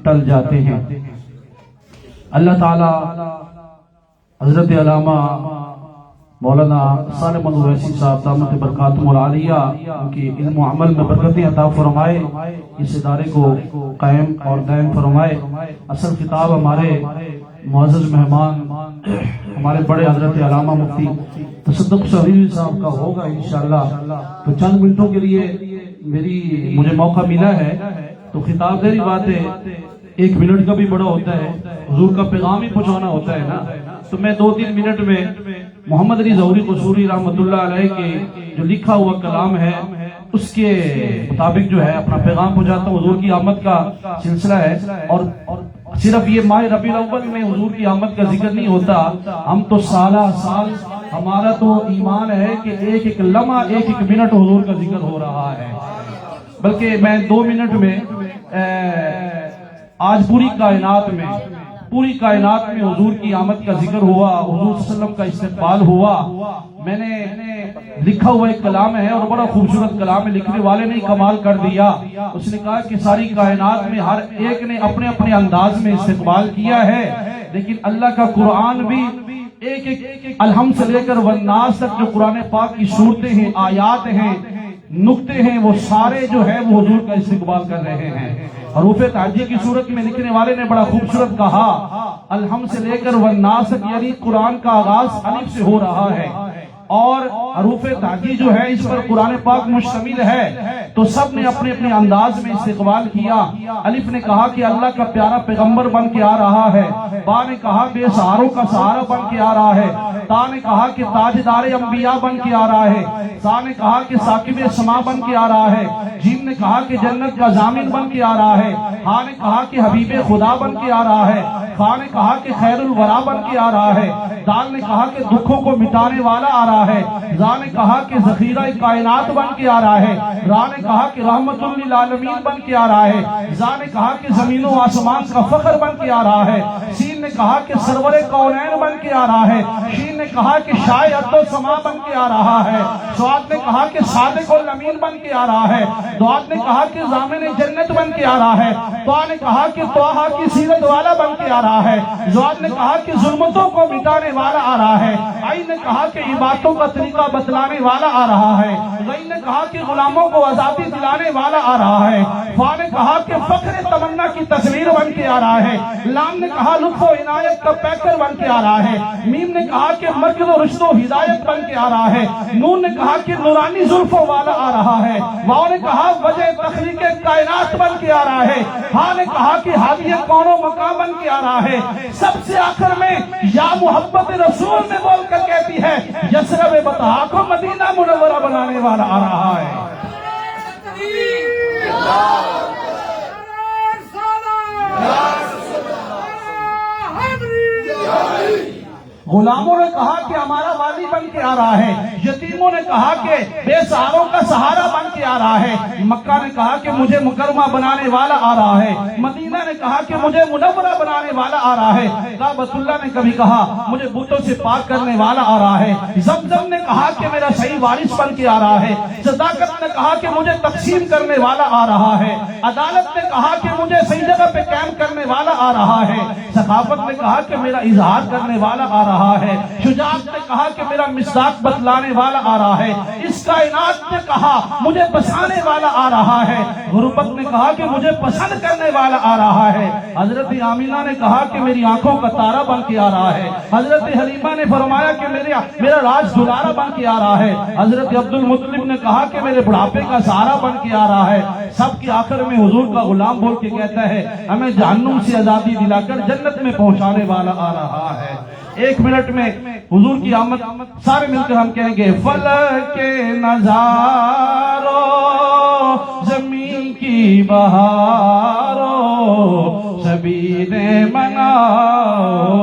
ٹل جاتے ہیں۔ اللہ تعالی حضرت علامہ مولانا صالح محمد اویسی صاحب دامت برکاتہم العالیہ ان کی علم و عمل میں برکتیں عطا فرمائے، اس ادارے کو قائم اور دائم فرمائے۔ اصل خطاب ہمارے معزز مہمان ہمارے بڑے حضرت علامہ مفتی تصدق شریف صاحب کا ہوگا انشاءاللہ، تو چند منٹوں کے لیے مجھے موقع ملا ہے تو خطاب داری بات ہے، 1 منٹ کا بھی بڑا ہوتا ہے، حضور کا پیغام ہی پہنچانا ہوتا ہے نا، تو میں 2-3 منٹ میں محمد علی ظہوری قصوری رحمۃ اللہ علیہ کے جو لکھا ہوا کلام ہے اس کے مطابق جو ہے اپنا پیغام پہنچاتا ہوں۔ حضور کی آمد کا سلسلہ ہے اور صرف یہ ماہ ربیع الاول میں حضور کی آمد کا ذکر نہیں ہوتا، ہم تو سالہ سال ہمارا تو ایمان ہے کہ ایک ایک لمحہ ایک ایک منٹ حضور کا ذکر ہو رہا ہے، بلکہ میں 2 منٹ میں آج پوری کائنات میں حضور کی آمد کا ذکر ہوا، حضور صلی اللہ علیہ وسلم کا استقبال ہوا۔ میں نے لکھا ہوا ایک کلام ہے اور بڑا خوبصورت کلام ہے، لکھنے والے نے کمال کر دیا، اس نے کہا کہ ساری کائنات میں ہر ایک نے اپنے اپنے انداز میں استقبال کیا ہے، لیکن اللہ کا قرآن بھی ایک ایک الحمد سے لے کر والناس تک جو قرآن پاک کی صورتیں ہیں، آیات ہیں، نقطے ہیں، وہ سارے جو ہے وہ حضور کا استقبال کر رہے ہیں۔ حروف تعجیہ کی صورت میں لکھنے والے نے بڑا خوبصورت کہا، الحمد سے لے کر والناس تک، یعنی قرآن کا آغاز الف سے ہو رہا ہے اور حروف تاکی جو ہے اس پر قرآن پاک مشتمل ہے، تو سب نے اپنے اپنے انداز میں استقبال کیا۔ الف نے کہا کہ اللہ کا پیارا پیغمبر بن کے آ رہا ہے، با نے کہا بے سہاروں کا سہارا بن کے آ رہا ہے، تا نے کہا کہ تاجدار انبیاء بن کے آ رہا ہے، سا نے کہا کہ ثاقب سما بن کے آ رہا ہے، جیم نے کہا کہ جنت کا ضامن بن کے آ رہا ہے، ہا نے کہا کہ حبیب خدا بن کے آ رہا ہے، خا نے کہا کہ خیر الورا بن کے آ رہا ہے، دال نے کہا کہ دکھوں کو مٹانے والا آ رہا ہے، زا نے کہا کہ ذخیرہ کائنات بن کے آ رہا ہے، را نے کہا کہ رحمت للعالمین بن کے آ رہا ہے، زا نے کہا کہ زمین و آسمان کا فخر بن کے آ رہا ہے، سین نے کہا کہ سرور کونین بن کے آ رہا ہے، شین نے کہا کہ شاہ ارض و سما بن کے آ رہا ہے، سواد نے کہا کہ صادق الامین بن کے آ رہا ہے، دعات نے کہا کہ ضامن جنت بن کے آ رہا ہے، طا نے کہا کہ طٰہٰ کی سیرت والا بن کے آ رہا ہے، زواد نے کہا کہ ظلمتوں کو مٹانے والا آ رہا ہے، عین نے کہا کہ عبادتوں کا طریقہ بتلانے والا آ رہا ہے، غین نے کہا کہ غلاموں کو آزادی دلانے والا آ رہا ہے، فا نے کہا کہ فخر تمنا کی تصویر بن کے آ رہا ہے، لام نے کہا لطف و عنایت کا پیکر بن کے آ رہا ہے، میم نے کہا کہ مرکز و رشد و ہدایت بن کے آ رہا ہے، نون نے کہا کہ نورانی زلفوں والا آ رہا ہے، واؤ نے کہا وجہ تخلیق کائنات بن کے آ رہا ہے، ہاں نے کہا کہ ہادی کون و مقام بن کے آ رہا ہے، سب سے آخر میں یا محبت رسول میں بول کر کہتی ہے یثرب بطحا کو مدینہ منورہ بنانے والا آ رہا ہے۔ غلاموں نے کہا کہ ہمارا والی بن کے آ رہا ہے، یتیموں نے کہا کہ بے سہاروں کا سہارا بن کے آ رہا ہے، مکہ نے کہا کہ مجھے مکرمہ بنانے والا آ رہا ہے، مدینہ نے کہا کہ مجھے منورہ بنانے والا آ رہا ہے، کعبۃ اللہ نے کبھی کہا مجھے بتوں سے پاک کرنے والا آ رہا ہے، زمزم نے کہا کہ میرا صحیح وارث بن کے آ رہا ہے، صداقت نے کہا کہ مجھے تقسیم کرنے والا آ رہا ہے، عدالت نے کہا کہ مجھے صحیح جگہ پہ قائم کرنے والا آ رہا ہے، ثقافت نے کہا کہ میرا اظہار کرنے والا آ رہا ہے، شجاعت نے کہا کہ میرا مصداق بتلانے والا آ رہا ہے، اس کائنات نے کہا مجھے بسانے والا آ رہا ہے، غربت نے کہا کہ مجھے پسند کرنے والا آ رہا ہے، حضرت آمینہ نے کہا کہ میری آنکھوں کا تارا بن کے آ رہا ہے، حضرت حلیمہ نے فرمایا کہ میرا راج دلارا بن کے آ رہا ہے، حضرت عبد المطلب نے کہا کہ میرے بڑھاپے کا سہارا بن کے آ رہا ہے، سب کی آخر میں حضور کا غلام بول کے کہتا ہے ہمیں جہنم سے آزادی دلا کر جنت میں پہنچانے والا آ رہا ہے۔ ایک منٹ میں حضور کی آمد سارے مل کر ہم کہیں گے فلک کے نظارو زمین کی بہارو سبھی نے مناؤ،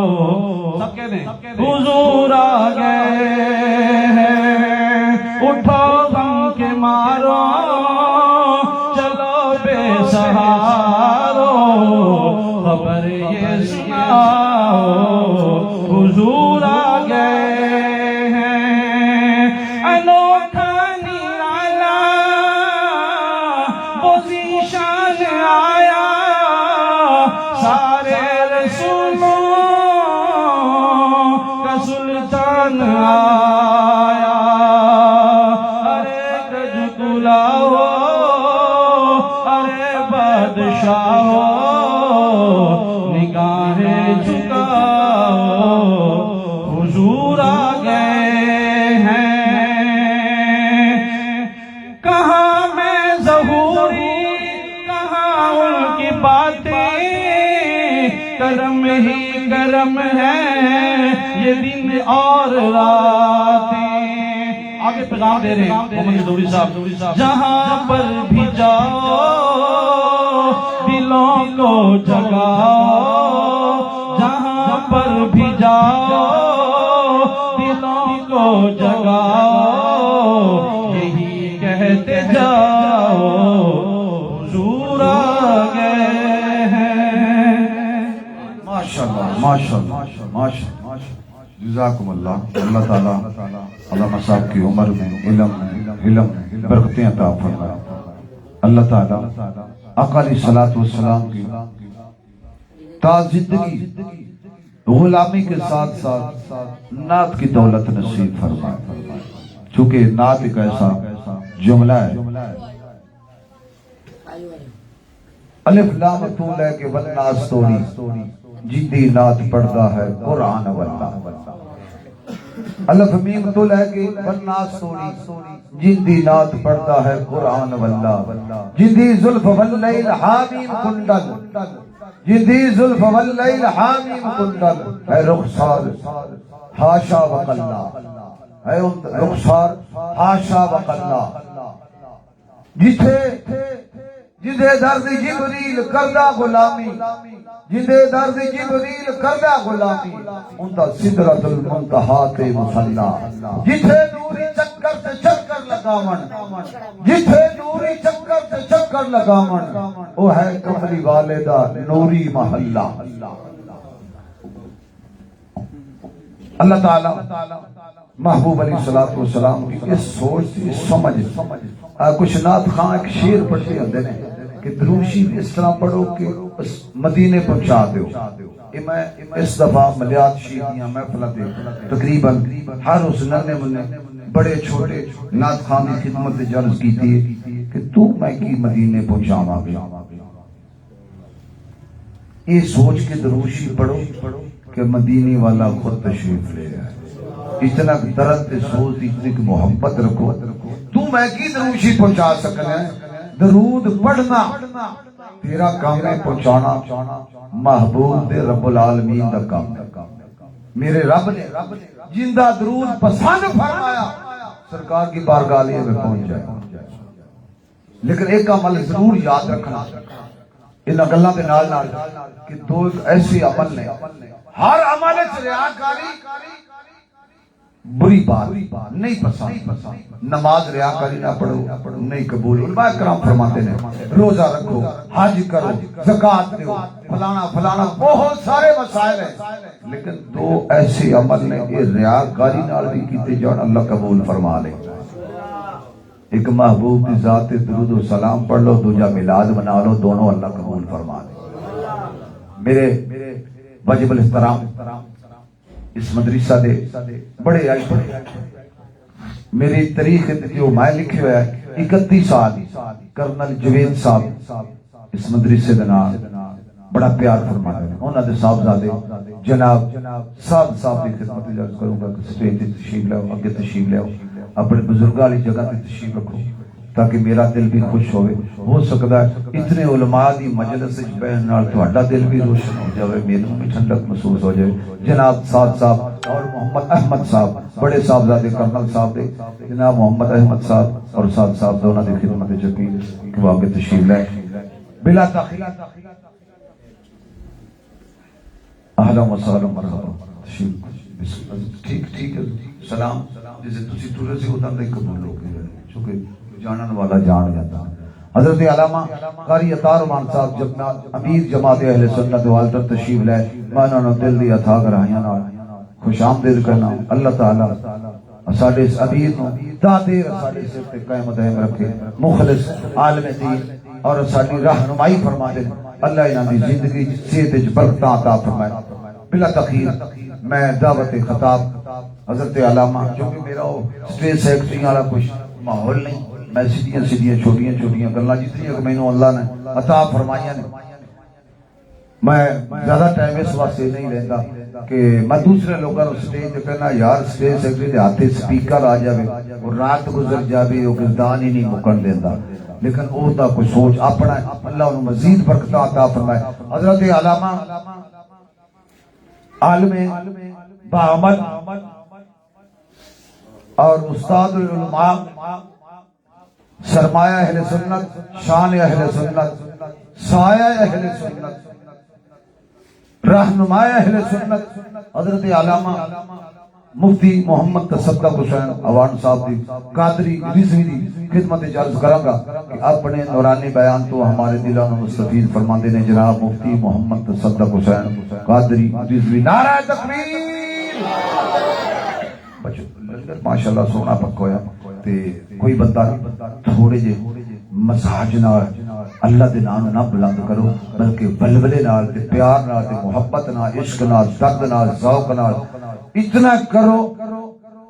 سب کہہ دیں حضور آ گئے ہیں، اٹھو غم کے مارو چلو بے سہارو خبر یہ سناؤ حضور آ گئے ہیں، انوکھا نرالا پوزیشن آیا سارے رسولوں کا سلطان آیا، ارے گج کلا ہو ارے بادشاہ ہو نگاہیں جھکاؤ حضور آ گئے ہیں، کہاں میں ظہوری کہاں ان کی باتیں، کرم ہی کرم ہے یہ دن اور راتیں۔ آگے پیغام دے رہے ہیں محمد ظہوری صاحب، جہاں پر بھی جاؤ دلوں کو جگاؤ، جہاں پر بھی جاؤ دلوں کو جگاؤ، یہی کہتے جاؤ حضور آ گئے ہیں۔ ماشاءاللہ ماشاءاللہ ماشاءاللہ جزاکم اللہ۔ اللہ تعالیٰ علامہ صاحب کی عمر میں علم برکتیں عطا فرمائے۔ اللہ تعالیٰ آقا علیہ الصلوۃ والسلام کی تا زندگی غلامی کے ساتھ ساتھ نعت کی دولت نصیب فرمائے، چونکہ نعت ایک ایسا جملہ ہے الف لام تو لے کے والناس توڑی جدی نعت پڑھتا ہے قرآن واللہ۔ الف میم تو لے کے والناس توڑی جندی نات پڑھتا ہے قرآن واللہ جندی زلف واللیل حامیم کنڈل جندی زلف واللیل حامیم کنڈل اے رخسار حاشا وقلا اے رخسار حاشا وقلا جتھے جدے درد جبریل کردہ غلامی جدے درد جبریل کردہ غلامی اندہ سدرت المنتہا تے مسلح جتھے نوری چکر تے چکر لگامن جتھے نوری چکر تے چکر لگامن وہ ہے کملی والدہ نوری محلہ اللہ تعالیٰ محبوب علیہ السلام کی اس سوچ اس سمجھ کچھ نات خان ایک شیر پڑھتے ہوندے نے کہ دروشی اس طرح پڑھو کہ مدینے پہنچا دیو میں اس دفعہ ملیات شیعیاں محفلہ دے تقریباً ہر اس ننے منے بڑے چھوٹے نات خان کی خدمت جرز کی تھی کہ تو میں کی مدینے پہنچاواں گیا یہ سوچ کے دروشی پڑھو کہ مدینے والا خود تشریف لے آئے اتنا درد سوچ اتنی محبت رکھو تو میں کی دروشی پہنچا سکنا ہے درود پڑھنا تیرا کام ہے پہنچانا محبوب دے رب العالمین دا کام میرے رب نے جندہ درود پسند فرمایا سرکار کی بارگاہ میں پہنچ جائے لیکن ایک عمل ضرور یاد رکھنا ان گلاں دے نال نال کہ دو ایسے عمل نے ہر عمل وچ ریاکاری بری بات نہیں پسند نماز ریاکاری نہ پڑھو نہیں قبول علماء کرام فرماتے ہیں روزہ رکھو حج کرو زکات دو فلانا فلانا بہت سارے مسائل ہیں لیکن دو ایسے عمل نے یہ ریاکاری نال بھی کیتے جان اللہ قبول فرما لے ایک محبوب کی ذات درود و سلام پڑھ لو دوجا میلاد منا لو دونوں اللہ قبول فرما لے میرے واجب الاحترام اس مدرسہ دے بڑے آئی میری تاریخ جو میں لکھے ہوئے ہے 31 سال کرنل جوید صاحب اس مدرسے دے نام بڑا پیار فرما رہے ہیں انہوں نے صاحبزادے جناب صاحب کی خدمت اجازت کروں گا کہ سٹیج تے تشریف لے اگے تشریف لے اپنے بزرگاں والی جگہ تے تشریف رکھو تاکہ میرا دل بھی خوش ہوئے ہو سکتا ہے اتنے علماء دی مجلس وچ بیٹھن نال تہاڈا دل بھی روشن ہو جاوے میرے بھی ٹھنڈک محسوس ہو جائے جناب صاحب اور محمد احمد صاحب بڑے صاحبزادے کرنل صاحب دے جناب محمد احمد صاحب اور صاحب دونوں دی خدمت وچ کہ وہ آگے تشریف لے بلا تاخیر اہلا و سہلا مرحبا ٹھیک ہے سلام جسے تسی ٹرے سے ہوتا ہے قبول ہو گئے چونکہ جانن والا جان جاتا حضرت علامہ قاری عطا رحمان صاحب جب امیر جماعت اہل سنت والدر تشریف لے میں نے دل دی عطا کرائیاں نال خوش آمدید کرنا اللہ تعالی ساڈے اس امیر نو تا دیر ساڈے سر تے قائم دائم رکھے مخلص عالم دین اور ساڈی رہنمائی فرما دے اللہ انہاں دی زندگی صحت وچ برکت عطا فرمائے بلا تاخیر میں دعوت خطاب حضرت علامہ جو کہ میرا اسٹیج سیکرٹری والا کچھ ماحول نہیں میں سیدھیاں چھوٹیاں گلاں جتنی کہ مینوں اللہ نے عطا فرمائیاں نے میں زیادہ ٹائم اس واسطے نہیں رہتا کہ میں دوسرے لوگوں کو سٹیج تے کہنا یار سٹیج سیکرٹری دے ہاتھ سپیکر آ جاوے اور رات گزر جاوے او گردان ہی نہیں مکن دیندا لیکن او دا کوئی سوچ اپنا اللہ انہوں مزید برکت عطا فرمائے حضرت علامہ عالم باعمل اور استاد العلماء سرمایہ اہل سنت شان اہل سنت سایہ اہل سنت رہنما اہل سنت حضرت علامہ مفتی محمد تصدق حسین اوان صاحب دی قادری رضوی دی خدمت عرض کراں گا کہ اپنے نورانی بیان تو ہمارے دلوں میں مستفید فرماندے نے جناب مفتی محمد تصدق حسین قادری رضوی نعرہ تکبیر بچو ماشاءاللہ سونا پکا ہویا تے کوئی بندہ تھوڑے جے مزاج نال اللہ دے نام نہ بلند کرو بلکہ بلبلے نال تے پیار نال تے محبت نال عشق نال درد نال ذوق نال اتنا کرو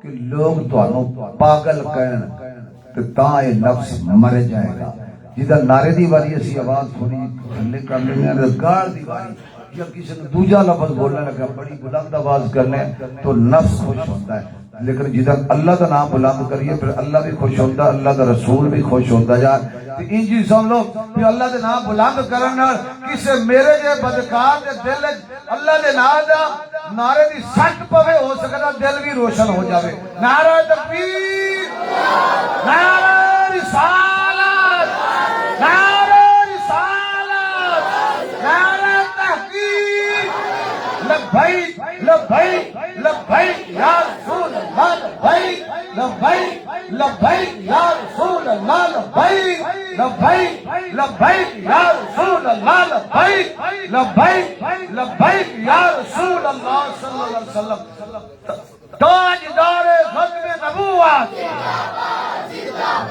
کہ لوگ تانوں پاگل کہن تے تاں اے نفس مر جائے گا جدا نعرے دی واری اسی آواز تھوڑی تھلے کر لینے ہیں گال دی واری یا کسی نے دوجا لفظ بولنے لگا بڑی بلند آواز کرنے تو نفس خوش ہوتا ہے لیکن جدھر اللہ کا نام بلند کریے پھر اللہ بھی خوش ہوتا، اللہ کا رسول بھی خوش ہوتا یار ان جی سن لو کہ اللہ دے نام بلند کرن کسے میرے جے بدکار دے دل اللہ دے نام دا نعرے دی سٹ پوے ہو سکتا دل بھی روشن ہو جاوے نعرہ تکبیر نعرہ رسالت نعرہ رسالت نعرہ تحقیق لبیک لبیک لبیک یا رسول اللہ لبیک لبیک لبیک یا رسول اللہ لبیک لبیک لبیک یا رسول اللہ لبیک لبیک لبیک یا رسول اللہ صلی اللہ علیہ وسلم تاجدار ختم نبوت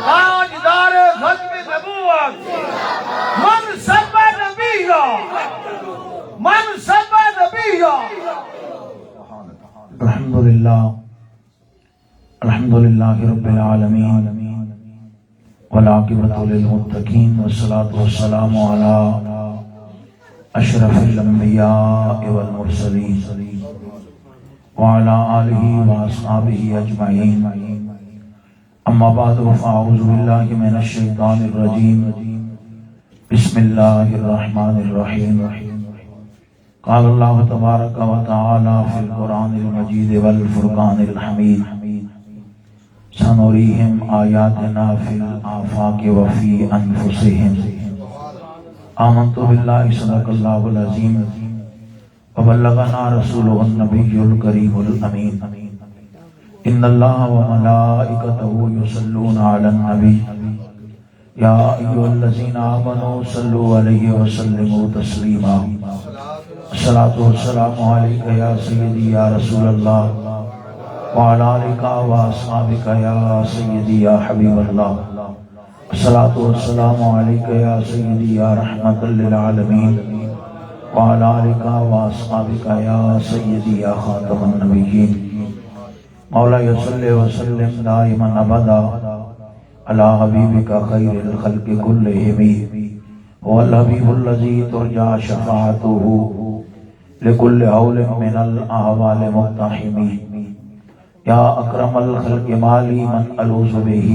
تاجدار ختم نبوت منصب نبیہ منصب نبیہ الحمدللہ رب العالمین والعاقبۃ للمتقین والصلاة والسلام علی اشرف الانبیاء والمرسلین وعلى آلہ واصحابہ اجمعین اما بعد فاعوذ باللہ من الشیطان الرجیم بسم اللہ الرحمن الرحیم قال اللہ تبارک و تعالی فی القرآن المجید والفرقان الحمید سنریہم آیاتنا فی الآفاق وفی انفسہم آمنت باللہ صدق اللہ العظیم وبلغنا رسولہ النبی الکریم الامین ان اللہ وملائکتہ یصلون علی النبی یا ایھا الذین آمنوا صلوا علیہ وسلموا تسلیما الصلاۃ والسلام علیک یا سیدی یا رسول اللہ وعلی آلک واصحابک یا سیدی یا حبیب اللہ الصلاۃ والسلام علیک یا سیدی یا رحمۃ للعالمین وعلى آلك واصحابك يا سيدي يا خاتم النبيين مولاي صل وسلم دائما ابدا على حبيبك خير الخلق كلهم هو الحبيب الذي ترجى شفاعته لكل هول من الاهوال مقتحم يا اكرم الخلق مالي من الوذ به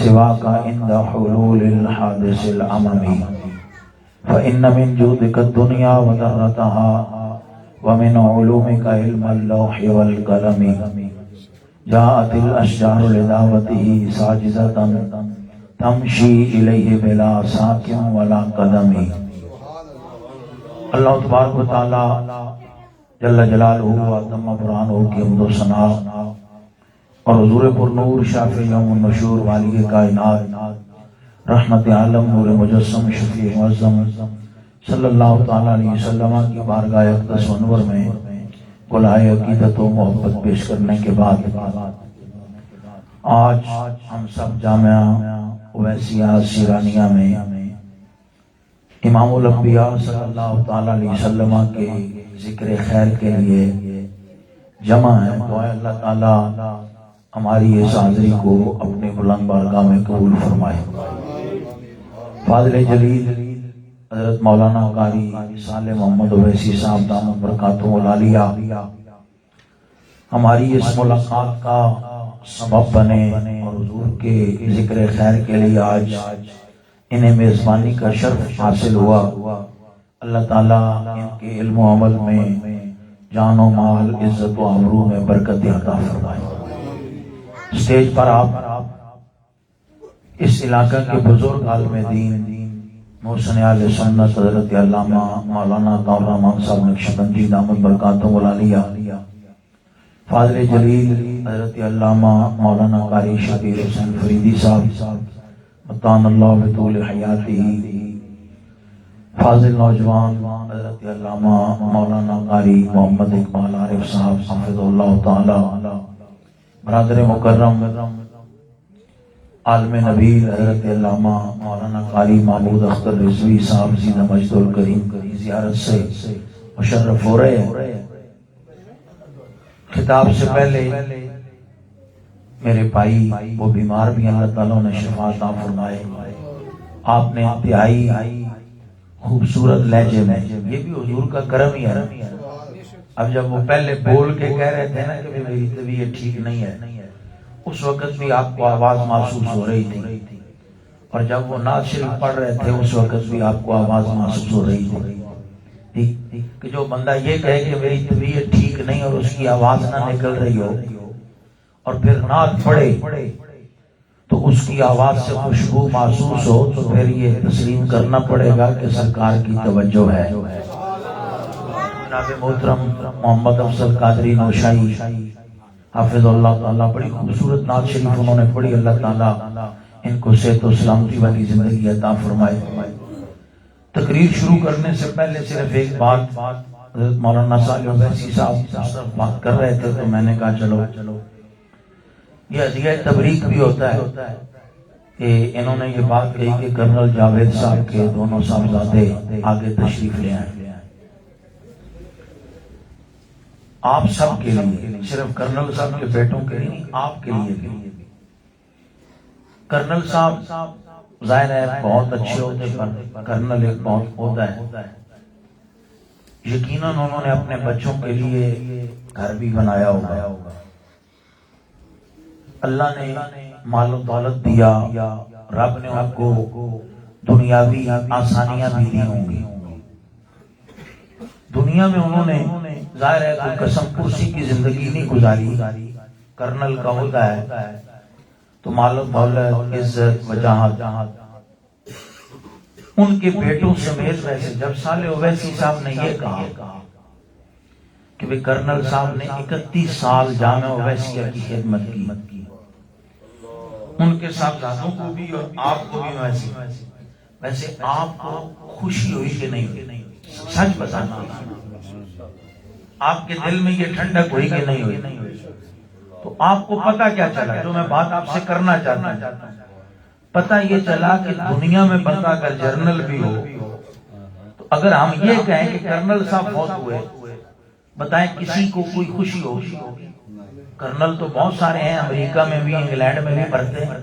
سواك عند حلول الحادث الاممي فإن من جودك الدنيا وذرتها ومن علومك علم اللوح والقلم جاءت الأشجار لدعوته ساجدة تمشي إليه بلا ساك ولا قدم اللہ تبارک و تعالی جل جلالہ و تم برہانہ کی حمد و ثنا اور حضور پر نور شافع یوم النشور والی کائنات رحمت عالم نور مجسم شفیع معظم صلی اللہ تعالیٰ علیہ وسلم کی بارگاہ اقدس و انور میں گلہائے عقیدت و محبت پیش کرنے کے بعد آج ہم سب جامعہ اویسیہ سیرانیہ میں امام الانبیاء صلی اللہ تعالیٰ علیہ وسلم کے ذکر خیر کے لیے جمع ہیں۔ دعائے اللہ تعالیٰ ہماری اس حاضری کو اپنے بلند بارگاہ میں قبول فرمائے۔ فاضل جلیل حضرت مولانا قاری صالح محمد اویسی صاحب دامت برکاتہ العالیہ ہماری اس ملاقات کا سبب بنے اور حضور کے ذکر خیر کے لیے آج انہیں میزبانی کا شرف حاصل ہوا۔ اللہ تعالیٰ ان کے علم و عمل میں جان و مال عزت و آبرو میں برکت عطا فرمائے۔ اسٹیج پر آپ اس علاقہ کے بزرگ عالم دین محسن اہل سنت حضرت علامہ مولانا عطاء الرحمن صاحب نقشبندی دامت برکاتہ العالیہ، فاضل جلیل حضرت علامہ مولانا قاری شبیر حسین فریدی صاحب متان اللہ بطول حیاتہ، فاضل نوجوان حضرت علامہ مولانا قاری محمد اقبال عارف صاحب حفظ اللہ تعالی، برادر مکرم عالم نبیل حضرت علامہ مولانا قاری محمود اختر رضوی صاحب زیدہ مجد الکریم کی زیارت سے مشرف ہو رہے ہیں۔ خطاب سے پہلے میرے بھائی وہ بیمار بھی اللہ تعالیٰ نے شفا عطا فرمائے، آپ نے انتہائی خوبصورت لہجے میں، یہ بھی حضور کا کرم ہی ہے، اب جب وہ پہلے بول کے کہہ رہے تھے نا کہ میری طبیعت ٹھیک نہیں ہے، اس وقت بھی آپ کو آواز محسوس ہو رہی تھی، اور جب وہ نعت شریف پڑھ رہے تھے اس وقت بھی آپ کو آواز محسوس ہو رہی تھی کہ جو بندہ یہ کہے کہ میری طبیعت ٹھیک نہیں اور اس کی آواز نہ نکل رہی ہو اور پھر نعت پڑھے تو اس کی آواز سے خوشبو محسوس ہو، تو پھر یہ تسلیم کرنا پڑے گا کہ سرکار کی توجہ ہے۔ جناب محترم محمد افضل قادری نوشائی حافظ اللہ تعالیٰ، بڑی خوبصورت نعت شریف انہوں نے پڑھی، اللہ تعالیٰ ان کو صحت و سلامتی والی زندگی عطا فرمائے۔ تقریر شروع کرنے سے پہلے صرف ایک بات، حضرت مولانا صالح اویسی صاحب بات کر رہے تھے تو میں نے کہا چلو یہ ہدیہ تبریک بھی ہوتا ہے کہ انہوں نے یہ بات کہی کہ کرنل جاوید صاحب کے دونوں صاحبزادے آگے تشریف لے آئے۔ آپ سب کے لیے، صرف کرنل صاحب کے بیٹوں کے لیے نہیں، آپ کے لیے بھی۔ کرنل صاحب ظاہر ہے بہت اچھے عہدے پر، کرنل ایک بہت عہدہ ہے، یقیناً انہوں نے اپنے بچوں کے لیے گھر بھی بنایا ہوگا، اللہ نے مال و دولت دیا، رب نے ان کو دنیاوی آسانیاں بھی دی ہوں گی۔ دنیا میں انہوں نے ظاہر ہے کوئی قسم کرسی کی زندگی نہیں گزاری، کرنل کا عہدہ ہے تو مال و دولت، عزت، وجاہت ان کے بیٹوں سمیت۔ ویسے جب صالح اویسی صاحب نے یہ کہا کہ وہ کرنل صاحب نے 31 سال جامعہ اویسیہ کی خدمت کی، ان کے صاحبزادوں کو بھی اور آپ کو بھی ویسے آپ کو خوشی ہوئی کہ نہیں ہوئی؟ سچ بتانا، آپ کے دل میں یہ ٹھنڈک ہوئی کہ نہیں ہوئی؟ تو آپ کو پتہ کیا چلا، جو میں بات آپ سے کرنا چاہتا ہوں، پتہ یہ چلا کہ دنیا میں بندہ اگر جرنل بھی ہو تو اگر ہم یہ کہیں کہ کرنل صاحب فوت ہوئے، بتائیں کسی کو کوئی خوشی ہوگی؟ کرنل تو بہت سارے ہیں، امریکہ میں بھی، انگلینڈ میں بھی پڑھتے ہیں،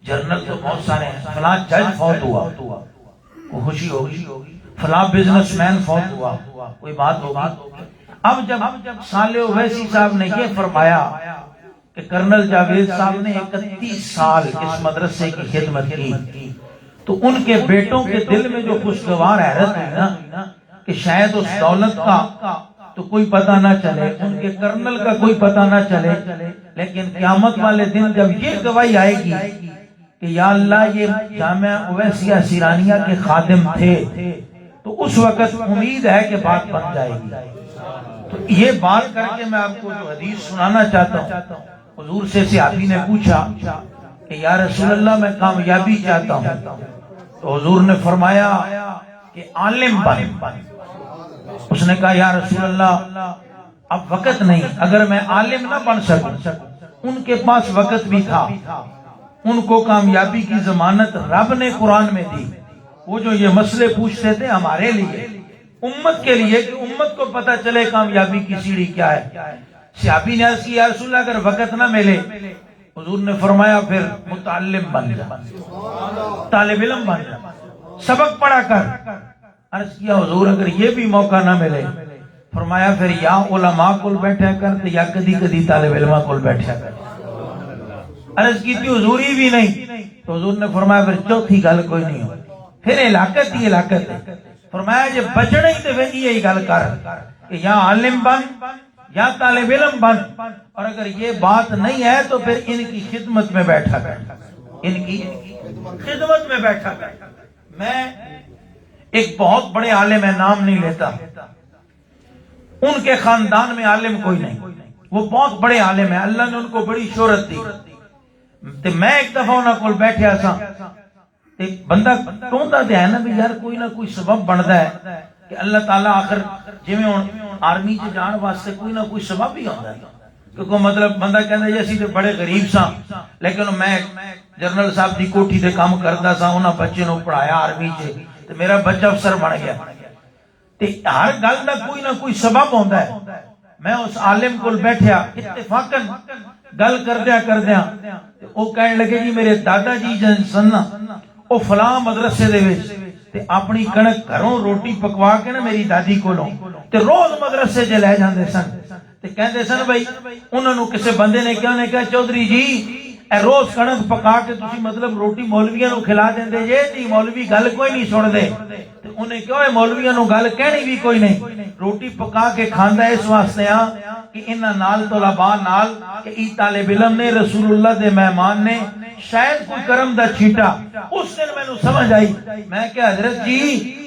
جرنل تو بہت سارے ہیں۔ فلاں جج فوت ہوا، کوئی خوشی ہوگی؟ فلاں بزنس مین فوت ہوا، کوئی بات ہوگی؟ اب جب صالح اویسی صاحب نے یہ فرمایا کہ کرنل جاوید صاحب نے 31 سال اس مدرسے کی خدمت کی، تو ان کے بیٹوں کے دل میں جو خوشگوار حیرت ہے نا کہ شاید اس دولت کا تو کوئی پتہ نہ چلے، ان کے کرنل کا کوئی پتہ نہ چلے، لیکن قیامت والے دن جب یہ گواہی آئے گی کہ یا اللہ یہ جامعہ اویسیہ سیرانیہ کے خادم تھے، تو اس وقت امید ہے کہ بات بن جائے گی۔ تو یہ بات کر کے میں آپ کو جو حدیث سنانا چاہتا ہوں، حضور سے صحابی نے پوچھا کہ یا رسول اللہ میں کامیابی چاہتا ہوں، تو حضور نے فرمایا کہ عالم بن۔ اس نے کہا یا رسول اللہ اب وقت نہیں، اگر میں عالم نہ بن سکوں، ان کے پاس وقت بھی تھا، ان کو کامیابی کی ضمانت رب نے قرآن میں دی۔ وہ جو یہ مسئلے پوچھتے تھے ہمارے لیے، امت کے لیے، کہ امت کو پتہ چلے کامیابی کی سیڑھی کیا ہے۔ صحابی نے عرض کی یا رسول اللہ اگر وقت نہ ملے، حضور نے فرمایا پھر متعلم بن جا، طالب علم بن جا، سبق پڑھا کر۔ عرض کیا حضور اگر یہ بھی موقع نہ ملے، فرمایا پھر یا علماء کول بیٹھا کر یا کدی کدی طالب علماء کول بیٹھا کر۔ عرض کی تھی حضور ہی بھی نہیں، تو حضور نے فرمایا پھر چوتھی گل کوئی نہیں ہو، پھر علاقت ہی علاقت ہے۔ فرمایا جب بچنا ہی تو پھر یہی گل کر کہ یا عالم بن یا طالب علم بن، اور اگر یہ بات نہیں ہے تو پھر ان کی خدمت میں بیٹھا کر، ان کی خدمت میں بیٹھا کر۔ میں ایک بہت بڑے عالم ہے، نام نہیں لیتا، ان کے خاندان میں عالم کوئی نہیں، وہ بہت بڑے عالم ہیں، اللہ نے ان کو بڑی شہرت دی۔ میں ایک دفعہ انہاں کول بیٹھیا سا، ایک بندہ ٹوندا تے ہے نا بھی یار کوئی نہ کوئی سبب بندا ہے کہ اللہ تعالیٰ آخر جویں ہن آرمی چ جان واسطے کوئی نہ کوئی سبب ہی ہوندا ہے، کیونکہ مطلب بندہ کہندا جی اسی تے بڑے غریب ساں، لیکن میں جنرل صاحب دی کوٹھی تے کام کردا سا، انہاں بچے نوں پڑھایا آرمی چ تے میرا بچہ افسر بن گیا۔ تے ہر گل دا کوئی نہ کوئی سبب ہوندا ہے۔ میں اس عالم کول بیٹھیا، اتفاقاً گل کردیا او کہنے لگے جی میرے دادا جی جن سن او فلاں مدرسے دے وچ تے اپنی کنک گھروں روٹی پکوا کے نا میری دادی کولوں تے روز مدرسے چ لے جاندے سن تے کہندے سن بھائی انہاں نو کسے بندے نے کہا چودھری جی اے روز کنک پکا کے تسی مطلب روٹی مولویاں نو کھلا دیندے جے تے مولوی گل کوئی نہیں سن دے تے انہیں کہا اے مولویاں نو گل کہنی بھی کوئی نہیں روٹی پکا کے کھاندا اس واسطے ہاں کہ انہاں نال طلباء نال کہ ای طالب علم نے رسول اللہ دے مہمان نے شاید کوئی کرم دا چھیٹا اس دن میں نو سمجھ آئی میں کہ حضرت جی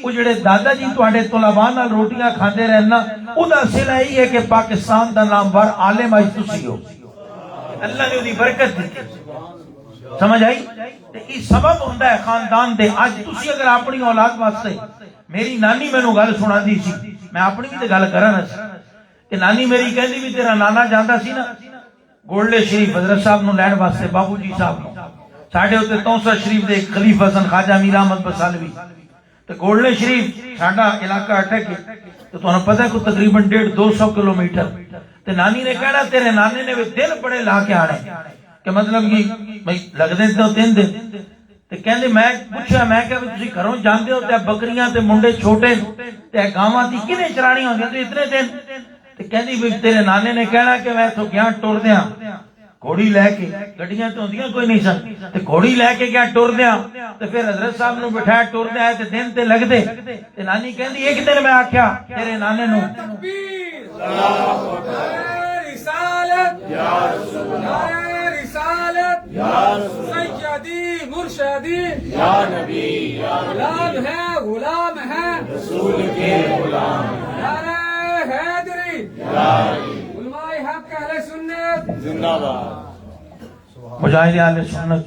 وہ جڑے دادا جی تواڈے طلباء نال روٹیاں کھاندے رہنا او دا صلہ ای ہے کہ پاکستان دا نامور عالم اج تسی ہو اللہ نے دی برکت دی سمجھ آئی تے ای سبب ہوندا ہے خاندان دے اج تسی اگر اپنی اولاد واسطے میری نانی مینوں گل سناندی سی میں اپنی بھی تے گل کرنا سی کہ نانی میری کہندی بھی تیرا نانا جاندا سی نا گولڈے شریف حضرت صاحب نو لین واسطے بابو جی صاحب نو ساڈے اوتے توسا شریف دے خلیفہ حسن خواجہ میر احمد بسالوی تے گولڈے شریف ساڈا علاقہ اٹک تو تانوں پتہ ہے کو تقریباً 150-200 کلومیٹر تے نانی نے کہنا تیرے نانے نے دن بڑے لا کے آنے کہ مطلب کہ بھئی لگدے تے 3 دن تے کہندے میں پوچھیا میں کہ تسی گھروں جاندے ہو تے بکریاں تے منڈے چھوٹے تے گاواں دی کنے چرانی ہوندی تے اتنے دن تے کہندی بھی تیرے نانے نے کہنا کہ میں تو گیا ٹر دیاں گھوڑی لے کے گڈیاں تے ہوندیاں کوئی نہیں سن تے گھوڑی لے کے گیا ٹر دیاں تے پھر حضرت صاحب نو بٹھایا ٹر دیا تے دن تے لگ دے تے نانی کہندی ایک دن میں آکھیا تیرے نانے نو رسالت یا رسول اللہ رسالت یا رسول سیدی مرشدی یا نبی یا غلام ہے رسول کے غلام نعرہ حیدری علماء حق اہل سنت زندہ باد مجاہد اہل سنت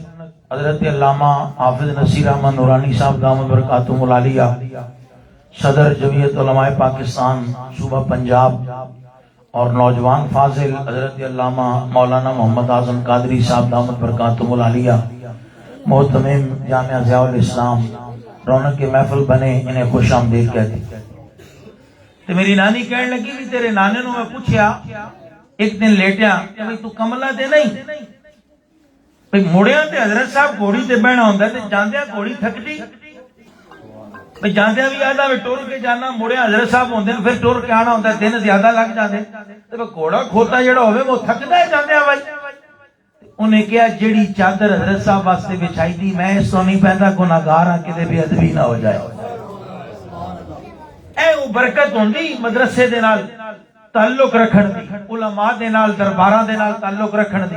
حضرت علامہ حافظ نصیر احمد نورانی صاحب دامت برکاتہم العالیہ صدر جمعیت علماء پاکستان صوبہ پنجاب اور نوجوان فاضل حضرت علامہ مولانا محمد اعظم قادری صاحب دامت برکاتہم العالیہ محتمم جامعہ ضیاء الاسلام رونق کے محفل بنے انہیں خوش آمدید کہتی تو میری نانی کہنے لگی بھی تیرے نانے نو میں پوچھیا ایک دن لیٹیا کہ بھئی تو کملہ دے نہیں بھئی مڑیاں تے حضرت صاحب گھوڑی تے بہنا ہوندہ تے جاندیاں گھوڑی تھکتی بھئی جاندیاں بھی آدھا میں ٹور کے جانا مڑیاں حضرت صاحب ہوندے پھر ٹور کے آنا ہوندہ دن زیادہ لگ جاندے تے گھوڑا کھوتا جڑا ہوئے وہ تھکتا ہے جاندیاں بھائی انہیں کیا جڑی چادر حضرت صاحب واسطے بچھائی دی میں اس تو نہیں پہندا گناہگار ہاں کدے بھی ادبی نہ ہو جائے اے وہ برکت ہوندی مدرسے دے نال تعلق رکھن دی علماء دے نال درباراں دے نال تعلق رکھن دی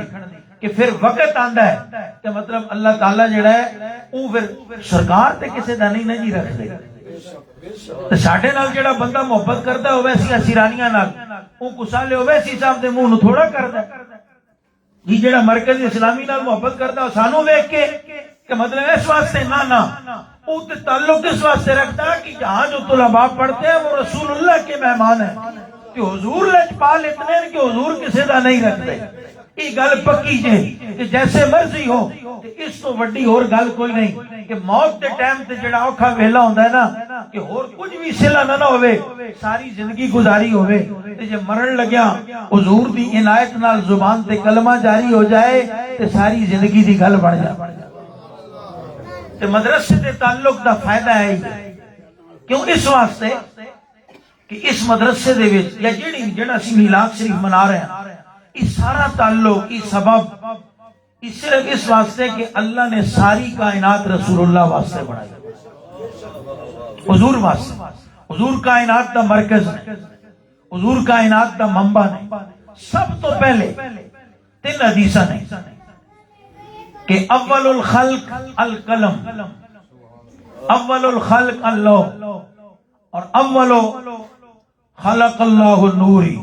کہ پھر وقت آندا ہے کہ مطلب اللہ تعالیٰ جڑا ہے وہ پھر سرکار تے کسے دا نہیں نجی رکھ دے تے ساڈے نال جڑا بندہ محبت کردا ہوے سی اسیرانیاں نال او کسالے ہوے سی صاحب دے منہ نو تھوڑا کردا جی جڑا مرکز اسلامی نال محبت کردا سانو ویکھ کے کہ مطلب اس واسطے نہ او تے تعلق اس واسطے رکھتا کہ جہاں جو طلباء پڑھتے ہیں وہ رسول اللہ کے مہمان ہیں کہ حضور لجپال اتنے ہیں کہ حضور کسے دا نہیں رکھتے یہ گل پکی جے کہ جیسے مرضی ہو اس تو وڈی اور گل کوئی نہیں کہ موت دے ٹائم تے جڑا اوکھا ویلا ہوندا ہے نا کہ اور کچھ بھی صلہ نہ ہوے ساری زندگی گزاری ہوے تے جے مرن لگیا حضور دی عنایت نال زبان تے کلمہ جاری ہو جائے تے ساری زندگی دی گل بن جائے تے مدرسے دے تعلق دا فائدہ ہے کیوں اس واسطے کہ اس مدرسے دے وچ یا جڑا اسی میلاد شریف منا رہے ہیں اس سارا تعلق اس سبب اس صرف اس واسطے کہ اللہ نے ساری کائنات رسول اللہ واسطے بنائی حضور واسطے حضور کائنات دا مرکز ہے حضور کائنات دا منبع ہے سب تو پہلے 3 حدیثاں ہیں کہ اول الخلق القلم اول الخلق اللہ اور اول خلق اللہ النوری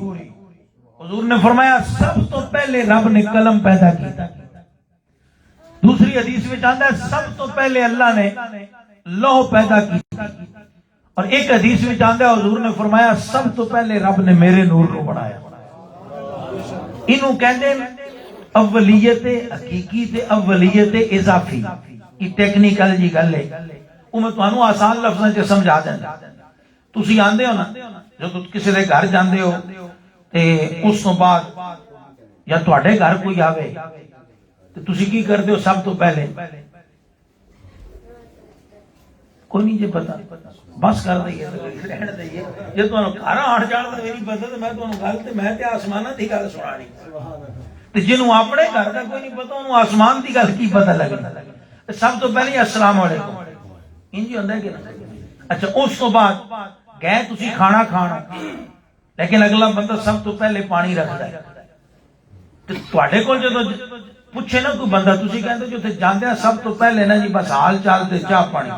حضور نے فرمایا سب تو پہلے رب نے قلم پیدا کیا دوسری حدیث میں آتا ہے سب تو پہلے اللہ نے لوح پیدا کی اور ایک حدیث میں آتا ہے حضور نے فرمایا سب تو پہلے رب نے میرے نور کو بنایا انہوں کہتے ہیں اولیت حقیقی تے اولیت اضافی یہ ٹیکنیکل جی گل ہے وہ میں تانوں آسان لفظاں وچ سمجھا دینا تسی آندے ہو نا جو کسی دے گھر جاندے ہو تے اس تو بعد یا تواڈے گھر کوئی آوے تے تسی کی کردے ہو سب تو پہلے کوئی نہیں جی پتا بس کر دئیے رہن دئیے جی تمہیں گھر آن جان کا نہیں پتا تو میں تمہیں گل تو میں آسمانہ کی گل سنانی جنہوں اپنے گھر کا کوئی نہیں پتا انہوں آسمان کی گل کی پتا لگنا سب تو پہلے السلام علیکم انجی ہوتا ہے کہ نا اچھا اس تو بعد گئے تسی کھانا کھانا لیکن اگلا بندہ سب تو پہلے پانی رکھتا ہے تواڈے کول جدوں پوچھے نا کوئی بندہ تسی کہندے جو تے جاندے سب تو پہلے نا جی بس حال چال تے چاہ پانی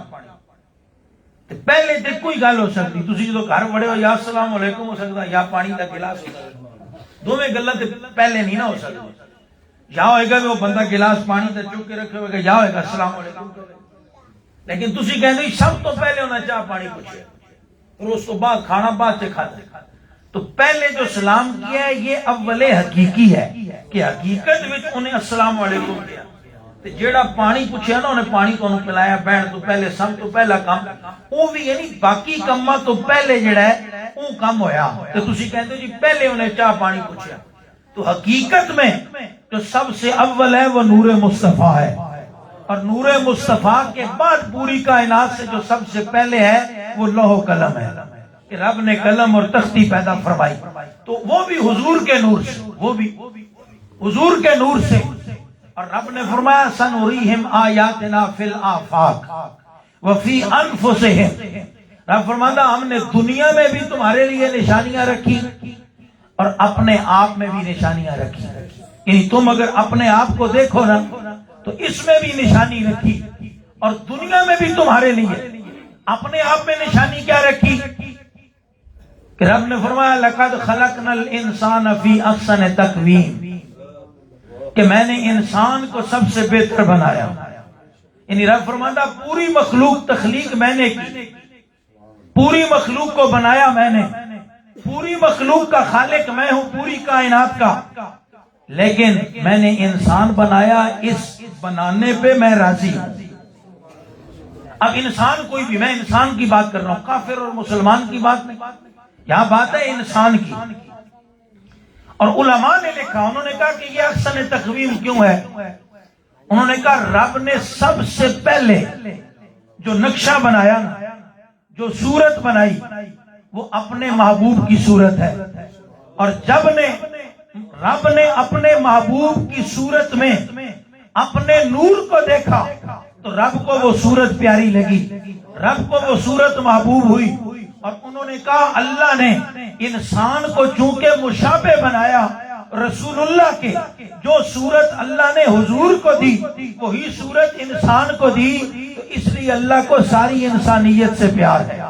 تے پہلے تے کوئی گل ہو سکتی تسی جدوں گھر وڑے ہو یا السلام علیکم ہو سکدا یا پانی دا گلاس ہو سکدا دوویں گلاں تے پہلے نہیں نہ ہو سکدی یا ہوئے گا وہ بندہ گلاس پانی تے چک کے رکھے ہوئے گا یا ہوئے گا السلام علیکم لیکن تسی کہندے سب تو پہلے انہاں چاہ پانی پوچھے اور اس تو بعد کھانا بعد سے کھاتے تو پہلے جو سلام کیا ہے یہ اول حقیقی ہے کہ حقیقت وچ انہیں السلام علیکم کیا تے جیڑا پانی پوچھیا نا انہیں پانی کو پلایا بہن تو پہلے سب تو پہلا کام وہ بھی یعنی باقی کاماں تو پہلے جڑا ہے وہ کام ہویا تے تسی کہندے جی پہلے انہیں چاہ پانی پوچھیا تو حقیقت میں جو سب سے اول ہے وہ نور مصطفیٰ ہے اور نور مصطفیٰ کے بعد پوری کائنات سے جو سب سے پہلے ہے وہ لوح و قلم ہے کہ رب نے قلم اور تختی پیدا فرمائی تو وہ بھی حضور کے نور سے وہ بھی حضور کے نور سے اور رب نے فرمایا سنوریہم آیاتنا فی الآفاق وفی انفسہم رب فرماتا ہم نے دنیا میں بھی تمہارے لیے نشانیاں رکھی اور اپنے آپ میں بھی نشانیاں رکھی یعنی تم اگر اپنے آپ کو دیکھو نا تو اس میں بھی نشانی رکھی اور دنیا میں بھی تمہارے لیے اپنے آپ میں نشانی کیا رکھی کہ رب نے فرمایا لقد خلقنا الانسان فی احسن تقویم کہ میں نے انسان کو سب سے بہتر بنایا یعنی رب فرماتا پوری مخلوق تخلیق میں نے کی پوری مخلوق کو بنایا میں نے پوری مخلوق کا خالق میں ہوں پوری کائنات کا لیکن میں نے انسان بنایا اس بنانے پہ میں راضی ہوں اب انسان کوئی بھی میں انسان کی بات کر رہا ہوں کافر اور مسلمان کی بات نہیں یہاں بات ہے انسان کی اور علماء نے لکھا انہوں نے کہا کہ یہ احسن تقویم کیوں ہے انہوں نے کہا رب نے سب سے پہلے جو نقشہ بنایا نا جو صورت بنائی وہ اپنے محبوب کی صورت ہے اور جب رب نے اپنے محبوب کی صورت میں اپنے نور کو دیکھا تو رب کو وہ صورت پیاری لگی رب کو وہ صورت محبوب ہوئی اور انہوں نے کہا اللہ نے انسان کو چونکہ مشابہ بنایا رسول اللہ کے جو صورت اللہ نے حضور کو دی وہی صورت انسان کو دی تو اس لیے اللہ کو ساری انسانیت سے پیار ہے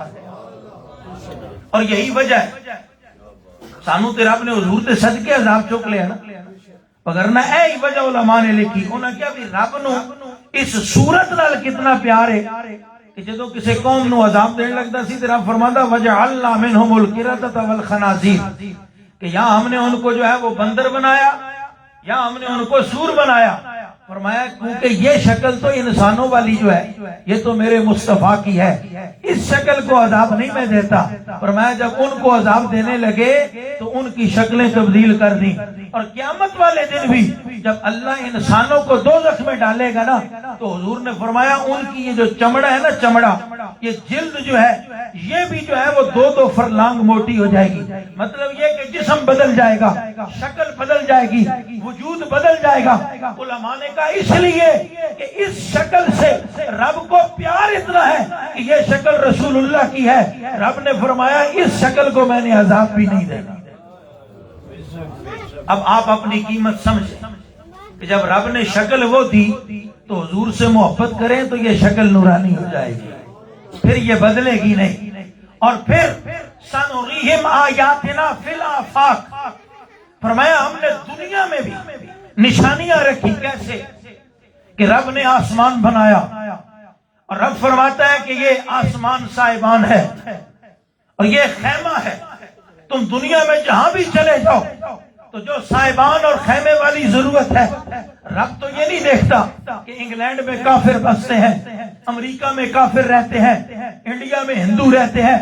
اور یہی وجہ ہے سانو تے رب نے حضور تے صدقے عذاب چک لیا نا وگرنہ اے ہی وجہ علماء نے لکھی انہاں کیا بھی رب نو اس صورت نال کتنا پیار ہے کہ جدوں کسی قوم نو عذاب دین لگدا سی تے رب فرماندا وجعلنا منهم القردة والخنازیر کہ یا ہم نے ان کو جو ہے وہ بندر بنایا یا ہم نے ان کو سور بنایا فرمایا کیونکہ یہ شکل تو انسانوں والی جو ہے یہ تو میرے مصطفیٰ کی ہے اس شکل کو عذاب نہیں میں دیتا فرمایا جب ان کو عذاب دینے لگے تو ان کی شکلیں تبدیل کر دی اور قیامت والے دن بھی جب اللہ انسانوں کو دوزخ میں ڈالے گا نا تو حضور نے فرمایا ان کی یہ جو چمڑا ہے نا چمڑا یہ جلد جو ہے یہ بھی جو ہے وہ 2 فرلانگ موٹی ہو جائے گی مطلب یہ کہ جسم بدل جائے گا شکل بدل جائے گی وجود بدل جائے گا علماء نے کہا اس لیے کہ اس شکل سے رب کو پیار اتنا ہے کہ یہ شکل رسول اللہ کی ہے رب نے فرمایا اس شکل کو میں نے عذاب بھی نہیں دینا اب آپ اپنی قیمت سمجھیں کہ جب رب نے شکل وہ دی تو حضور سے محبت کریں تو یہ شکل نورانی ہو جائے گی پھر یہ بدلے گی نہیں اور پھر سنوریہم آیاتنا فی الآفاق فرمایا ہم نے دنیا میں بھی نشانیاں رکھی کیسے کہ رب نے آسمان بنایا اور رب فرماتا ہے کہ یہ آسمان صاحبان ہے اور یہ خیمہ ہے تم دنیا میں جہاں بھی چلے جاؤ تو جو صاحبان اور خیمے والی ضرورت ہے رب تو یہ نہیں دیکھتا کہ انگلینڈ میں کافر بستے ہیں امریکہ میں کافر رہتے ہیں، انڈیا میں ہندو رہتے ہیں،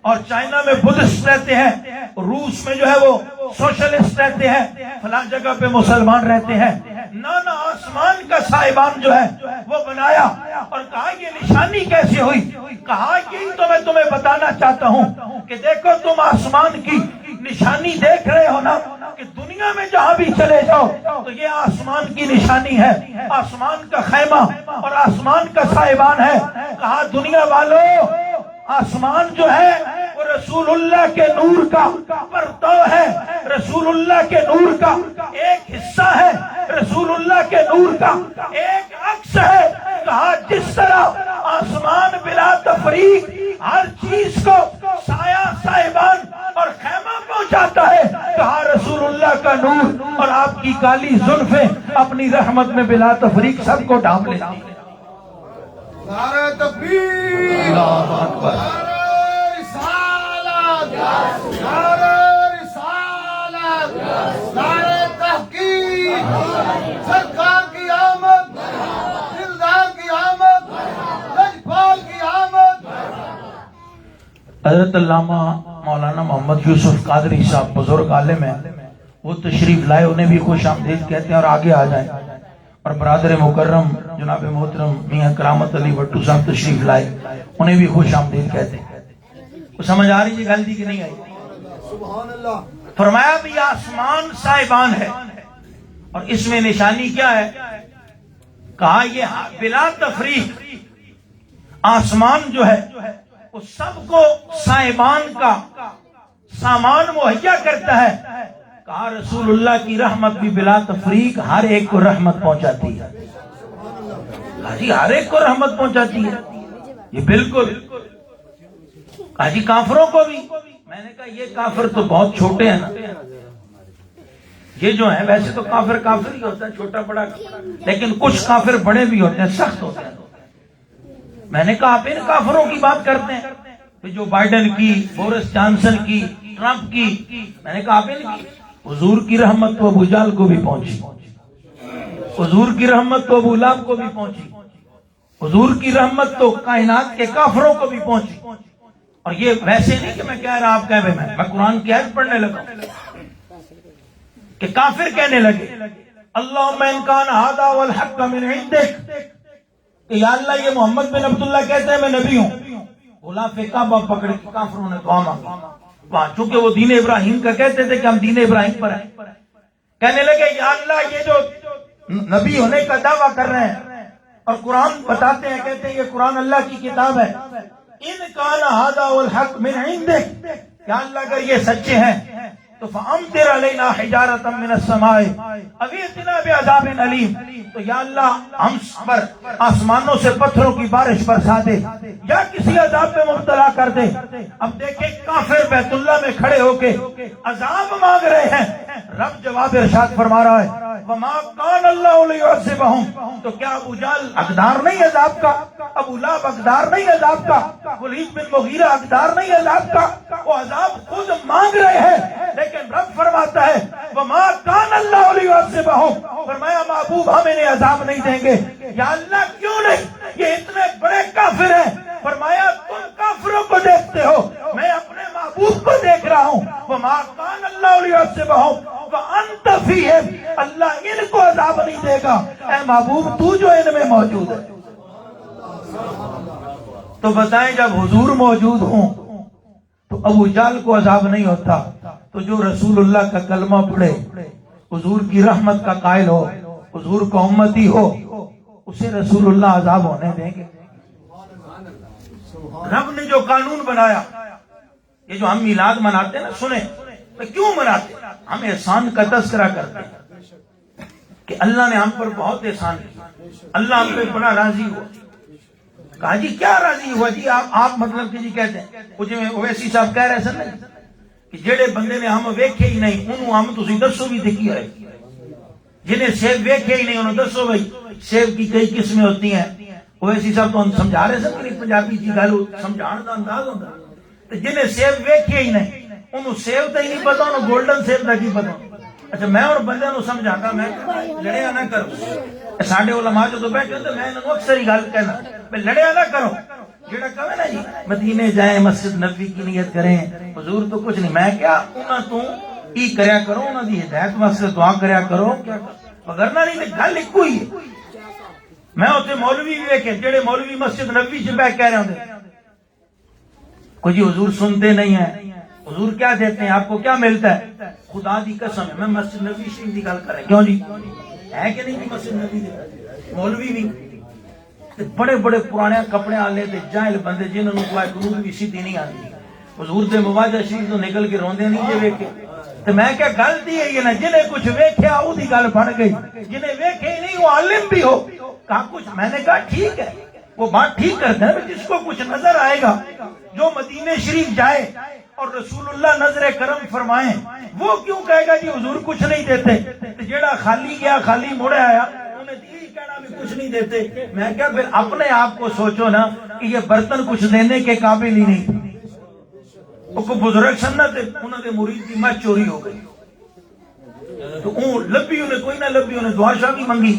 اور چائنا میں بدھسٹ رہتے ہیں، روس میں جو ہے وہ سوشلسٹ رہتے ہیں، فلاں جگہ پہ مسلمان رہتے ہیں. نانا آسمان کا سائبان جو ہے وہ بنایا اور کہا یہ نشانی کیسے ہوئی؟ کہا یہی تو میں تمہیں بتانا چاہتا ہوں کہ دیکھو تم آسمان کی نشانی دیکھ رہے ہو نا، کہ دنیا میں جہاں بھی چلے جاؤ تو یہ آسمان کی نشانی ہے، آسمان کا خیمہ اور آسمان کا سائبان ہے. کہا دنیا والوں، آسمان جو ہے وہ رسول اللہ کے نور کا پرتو ہے، رسول اللہ کے نور کا ایک حصہ ہے، رسول اللہ کے نور کا ایک عکس ہے. کہا جس طرح آسمان بلا تفریق ہر چیز کو سایہ سائبان اور خیمہ پہنچاتا ہے، کہا رسول اللہ کا نور اور آپ کی کالی زلفیں اپنی رحمت میں بلا تفریق سب کو ڈھانپ لیتی ہیں. نعرہ تکبیر، نعرہ رسالت، نعرہ رسالت، نعرہ تحقیق، سرکار کی آمد، دلدار کی آمد، لجپال کی آمد. حضرت علامہ مولانا محمد یوسف قادری صاحب بزرگ عالم ہیں، وہ تشریف لائے، انہیں بھی خوش آمدید کہتے ہیں اور آگے آ جائیں. اور برادر مکرم جناب محترم میاں کرامت علی بٹو صاحب تشریف لائے، انہیں بھی خوش آمدید کہتے ہیں. وہ سمجھ آ رہی ہے غلطی کہ نہیں آئی؟ سبحان اللہ. فرمایا بھی آسمان سائبان ہے اور اس میں نشانی کیا ہے؟ کہا یہ بلا تفریق آسمان جو ہے وہ سب کو سائبان کا سامان مہیا کرتا ہے. کہا رسول اللہ کی رحمت بھی بلا تفریق ہر ایک کو رحمت پہنچاتی ہے. کہا جی ہر ایک کو رحمت پہنچاتی ہے، یہ بالکل. کہا جی کافروں کو بھی. میں نے کہا یہ کافر تو بہت چھوٹے ہیں نا، یہ جو ہیں ویسے تو کافر کافر ہی ہوتا ہے، چھوٹا بڑا، لیکن کچھ کافر بڑے بھی ہوتے ہیں، سخت ہوتے ہیں. میں نے کہا آپ ان کافروں کی بات کرتے ہیں جو بائیڈن کی، بورس جانسن کی، ٹرمپ کی. میں نے کہا آپ ان کی. حضور کی رحمت تو ابو جہل کو بھی پہنچی، حضور کی رحمت تو ابو لہب کو بھی پہنچی، حضور کی رحمت تو کائنات کے کافروں کو بھی پہنچی. اور یہ ویسے نہیں کہ میں کہہ رہا آپ کہہ رہے، میں قرآن کی آیت پڑھنے لگا کہ کافر کہنے لگے اللہم ان کان ھذا والحق من عندک، کہ یا اللہ یہ محمد بن عبداللہ کہتے ہیں میں نبی ہوں. غلاف کعبہ پکڑ کے کافروں نے دعا مانگی. چونکہ وہ دین ابراہیم کا کہتے تھے کہ ہم دین ابراہیم پر ہیں. کہنے لگے یا اللہ یہ جو نبی ہونے کا دعویٰ کر رہے ہیں اور قرآن بتاتے ہیں، کہتے ہیں یہ قرآن اللہ کی کتاب ہے، ان کان ھذا والحق من عندک، یا اللہ اگر یہ سچے ہیں تو فَأَمْطِرْ عَلَيْنَا حِجَارَةً مِّنَ السَّمَاءِ أَوْ ائْتِنَا بِعَذَابٍ أَلِيمٍ، تو یا اللہ ہم پر آسمانوں سے پتھروں کی بارش برسا دے یا کسی عذاب میں مبتلا کر دے. اب دیکھیں کافر بیت اللہ میں کھڑے ہو کے عذاب مانگ رہے ہیں. رب جواب ارشاد فرما رہا ہے وَمَا كَانَ اللَّهُ لِيُعَذِّبَهُمْ، تو کیا ابو جہل حقدار نہیں عذاب کا؟ ابو لہب حقدار نہیں عذاب کا؟ ولید بن مغیرہ حقدار نہیں عذاب کا؟ وہ عذاب خود مانگ رہے ہیں، لیکن رب فرماتا ہے وَمَا كَانَ اللَّهُ لِيُعَذِّبَهُمْ، فرمایا محبوب ہم انہیں عذاب نہیں دیں گے. یا اللہ کیوں نہیں؟ یہ اتنے بڑے کافر ہیں. فرمایا تم کافروں کو دیکھتے ہو، میں اپنے محبوب کو دیکھ رہا ہوں. وَمَا كَانَ اللَّهُ لِيُعَذِّبَهُمْ وَأَنْتَ فِيهِمْ، اللہ ان کو عذاب نہیں دے گا، اے محبوب تو جو ان میں موجود ہے. تو بتائیں جب حضور موجود ہوں تو ابو جہل کو عذاب نہیں ہوتا، تو جو رسول اللہ کا کلمہ پڑھے، حضور کی رحمت کا قائل ہو، حضور کا امتی ہو، اسے رسول اللہ عذاب ہونے دیں گے؟ رب نے جو قانون بنایا، یہ جو ہم میلاد مناتے ہیں نا، سنیں کیوں مناتے ہیں؟ ہم احسان کا تذکرہ کرتے ہیں کہ اللہ نے ہم پر بہت احسان کیا، اللہ ہم پہ بڑا راضی ہوا. کہا جی کیا راضی ہوا جی؟ آپ مطلب کہ جی کہتے ہیں کچھ اویسی صاحب کہہ رہے سن نہیں کہ جڑے بندے نے ہم ویکھے ہی نہیں انہوں ہم تسی دسو بھی دیکھی ہے، جنہیں سیب ویکھے ہی نہیں انہوں دسو بھائی سیب کی کئی قسمیں ہوتی ہیں. اویسی صاحب تو سمجھا رہے سن کہ پنجابی جی گل سمجھان دا انداز ہوتا، تو جنہیں سیب ویکھے ہی نہیں انہوں سیب تو ہی نہیں پتا، انہوں گولڈن سیب دا کی پتا. اچھا میں اور بندے نو سمجھاتا میں لڑیا نہ کرو ساڈے علماء جو بیٹھے تو میں انہوں اکثر ہی گل کہنا میں لڑیا نہ کرو جڑا کہے نا جی مدینے جائیں مسجد نبوی کی نیت کریں حضور تو کچھ نہیں میں کیا انہاں تو ای کریا کرو انہاں دی ہدایت واسطے دعا کریا کرو وگرنہ نہیں تے گل ایک ہی ہے میں اوتھے مولوی بھی ویکھے جڑے مولوی مسجد نبوی چ بیٹھ کہہ رہے ہوندے کوئی جی حضور سنتے نہیں ہیں حضور کیا دیتے ہیں آپ کو کیا ملتا ہے خدا دی قسم ہے میں مسجد نبوی شریف کی گل کر رہا کیوں جی ہے کہ نہیں مسجد نبوی دے مولوی بھی بڑے بڑے پرانے کپڑے والے تے جاہل بندے جنہوں نے کوئی قنوت بھی سیدھی نہیں آتی حضور دے مواجہ شریف تو نکل کے روندے نہیں جے ویکھے تے میں کیا گل دی ہے نا جنہیں کچھ ویکھیا او دی گل بن گئی جنہیں ویکھے نہیں وہ عالم بھی ہو کہا کچھ میں نے کہا ٹھیک ہے وہ بات ٹھیک کرتے ہیں جس کو کچھ نظر آئے گا جو مدینے شریف جائے اور رسول اللہ نظر کرم فرمائیں وہ کیوں کہے گا جی حضور کچھ نہیں دیتے جیڑا خالی گیا خالی مڑے آیا انہیں یہی کہنا بھی کچھ نہیں دیتے میں کیا پھر اپنے آپ کو سوچو نا کہ یہ برتن کچھ دینے کے قابل ہی نہیں وہ کو بزرگ سنت انہوں نے مرید کی مت چوری ہو گئی تو اون لبی انہیں کوئی نہ لبی انہیں دعا شاہ بھی منگی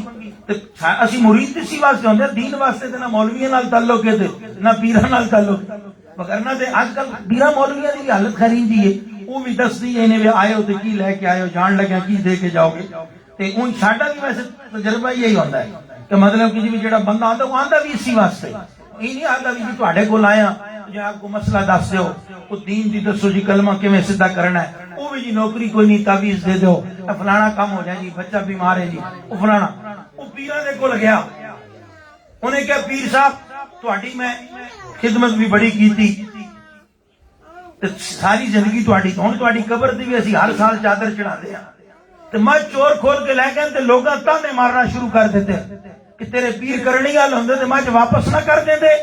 اسی مرید اسی واسطے ہوندے دین واسطے تے نہ مولویاں نال تعلق ہے نہ پیراں نال تعلق وگرنہ تے آج کل پیراں مولویاں دی حالت خرید دی ہے وہ بھی دس دی انہیں بھی آئے ہو تے کی لے کے آئے ہو جان لگا کی دے کے جاؤ گے تے اون ساڈا بھی ویسے تجربہ یہی ہوندا ہے کہ مطلب کہ جی جڑا بندہ آندا وہ آندا بھی اسی واسطے یہ نہیں آندا بھی تواڈے کول آیا جو آپ کو مسئلہ دس دیو وہ دین دی دسو جی کلمہ کیویں سیدھا کرنا ہے وہ بھی جی نوکری کوئی نہیں تعویذ دے دیو فلانا کام ہو جائے جی بچہ بیمار ہے جی وہ فلانا وہ پیراں دے کول گیا انہیں کہا پیر صاحب تواڈی میں خدمت بھی بڑی کیتی تے ساری زندگی تواڈی ہن تواڈی قبر تے بھی اسی ہر سال چادر چڑھاندے ہاں تے میں چور کھول کے لے گئے تے لوگاں تانے مارنا شروع کر دیتے کہ تیرے پیر کرنی گل ہوندے تے میں واپس نہ کر دیندے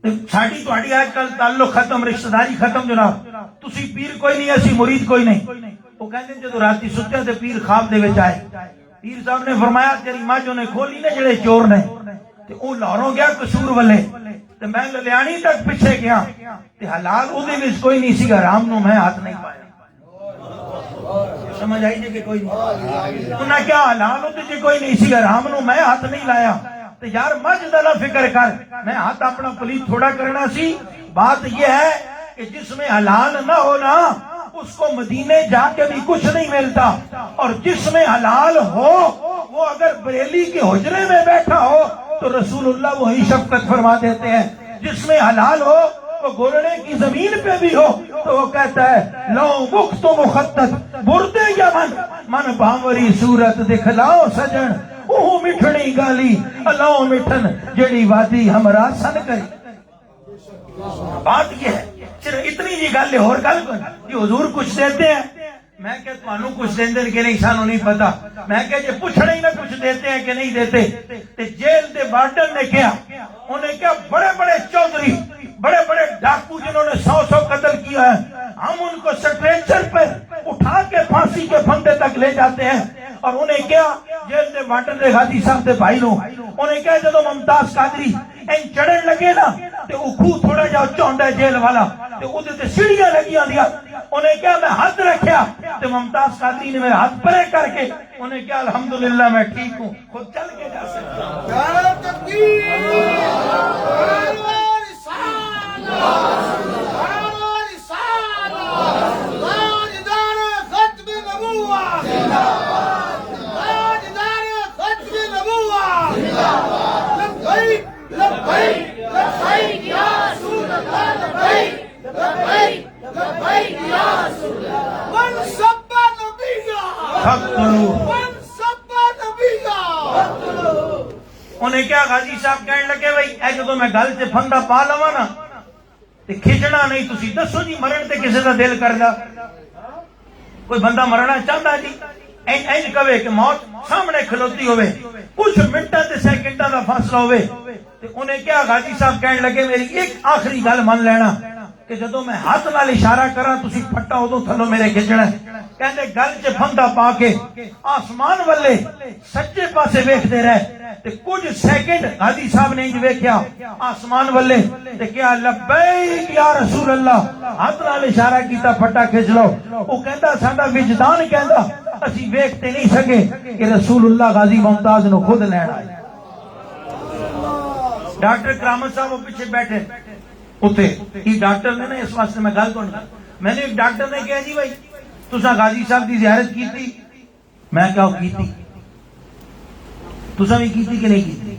ساڈی تواڈی آج کل تعلق ختم رشتہ داری ختم جناب تسی پیر کوئی نہیں اسی مرید کوئی نہیں وہ کہندے جدوں راتی ستے تے پیر خواب دے وچ آئے پیر صاحب نے فرمایا تیری ماں جو نے کھولی نے جڑے چور نے تے او لاہوروں گیا قصور والے تے میں للیانی تک پیچھے گیا تے حلال او دے وچ کوئی نہیں سی حرام نو میں ہاتھ نہیں پایا سمجھ آئی جے کہ کوئی نہیں انہاں کیا حلال او تے کوئی نہیں سی حرام نو میں ہاتھ نہیں لایا تے یار مجھ دا نہ فکر کر میں ہاتھ اپنا پلیت تھوڑا کرنا سی بات یہ ہے کہ جس میں حلال نہ ہونا اس کو مدینے جا کے بھی کچھ نہیں ملتا اور جس میں حلال ہو وہ اگر بریلی کے حجرے میں بیٹھا ہو تو رسول اللہ وہی شفقت فرما دیتے ہیں جس میں حلال ہو وہ گورنے کی زمین پہ بھی ہو تو وہ کہتا ہے لو مخت مخطط بردے یا من بھاوری صورت دکھلاؤ سجن اوہ مٹھڑی گالی اللہ مٹھن جڑی وادی ہمرا سن کری بات یہ ہے صرف اتنی جی گل ہے اور گل کوئی حضور کچھ دیتے ہیں میں کہ تانوں کچھ دیندے کہ نہیں سانوں نہیں پتا میں کہ جے پوچھنا ہی نہ کچھ دیتے ہیں کہ نہیں دیتے تے جیل دے وارڈن نے کیا انہیں کیا بڑے بڑے چودھری بڑے بڑے ڈاکو جنہوں نے 100 قتل کیا ہے ہم ان کو سٹریچر پر اٹھا کے پھانسی کے پھندے تک لے جاتے ہیں اور انہیں کیا جیل دے وارڈن نے غازی صاحب دے بھائی نو انہیں کیا جدوں ممتاز قادری این چڑھن لگے نا تے او کھو تھوڑا جا چوندا جیل والا تے او تے سیڑھیاں لگیاں دیا انہیں کیا میں ہاتھ رکھیا تے ممتاز قادری نے میرے ہاتھ پرے کر کے انہیں کیا الحمدللہ میں ٹھیک ہوں خود چل کے جا سکتا انہیں کیا غازی صاحب کہنے لگے بھائی اے جدوں میں گل سے پھندا پا لواں نا تے کھچنا نہیں تسی دسو جی مرن تے کسے دا دل کردا کوئی بندہ مرنا چاہتا جی این کہے کہ موت سامنے کھلوتی ہوئے کچھ منٹاں تے سیکنڈاں دا فاصلہ ہوئے تے انہیں کیا غازی صاحب کہنے لگے میری ایک آخری گل من لینا کہ جدوں میں ہاتھ نال اشارہ کرا تسی پھٹا ادو تھلو میرے کھچنا ہے. کہندے گل چ پھندا پا کے آسمان والے سجے پاسے ویکھدے رہے تے کچھ سیکنڈ حاجی صاحب نے انج ویکھیا آسمان والے تے کیا لبیک یا رسول اللہ, ہاتھ نال اشارہ کیتا پھٹا کھچ لو. او کہندا ساڈا وجدان کہندا اسی ویکھتے نہیں سکے کہ رسول اللہ غازی ممتاز نو خود لین آئے. ڈاکٹر کرامت صاحب وہ پیچھے بیٹھے اتنے یہ ڈاکٹر نے نا اس واسطے میں گل تو نہیں, میں نے ایک ڈاکٹر نے کہا جی بھائی تساں غازی صاحب کی زیارت کی تھی, میں کہا کی تھی, تساں بھی کی تھی کہ نہیں کی تھی؟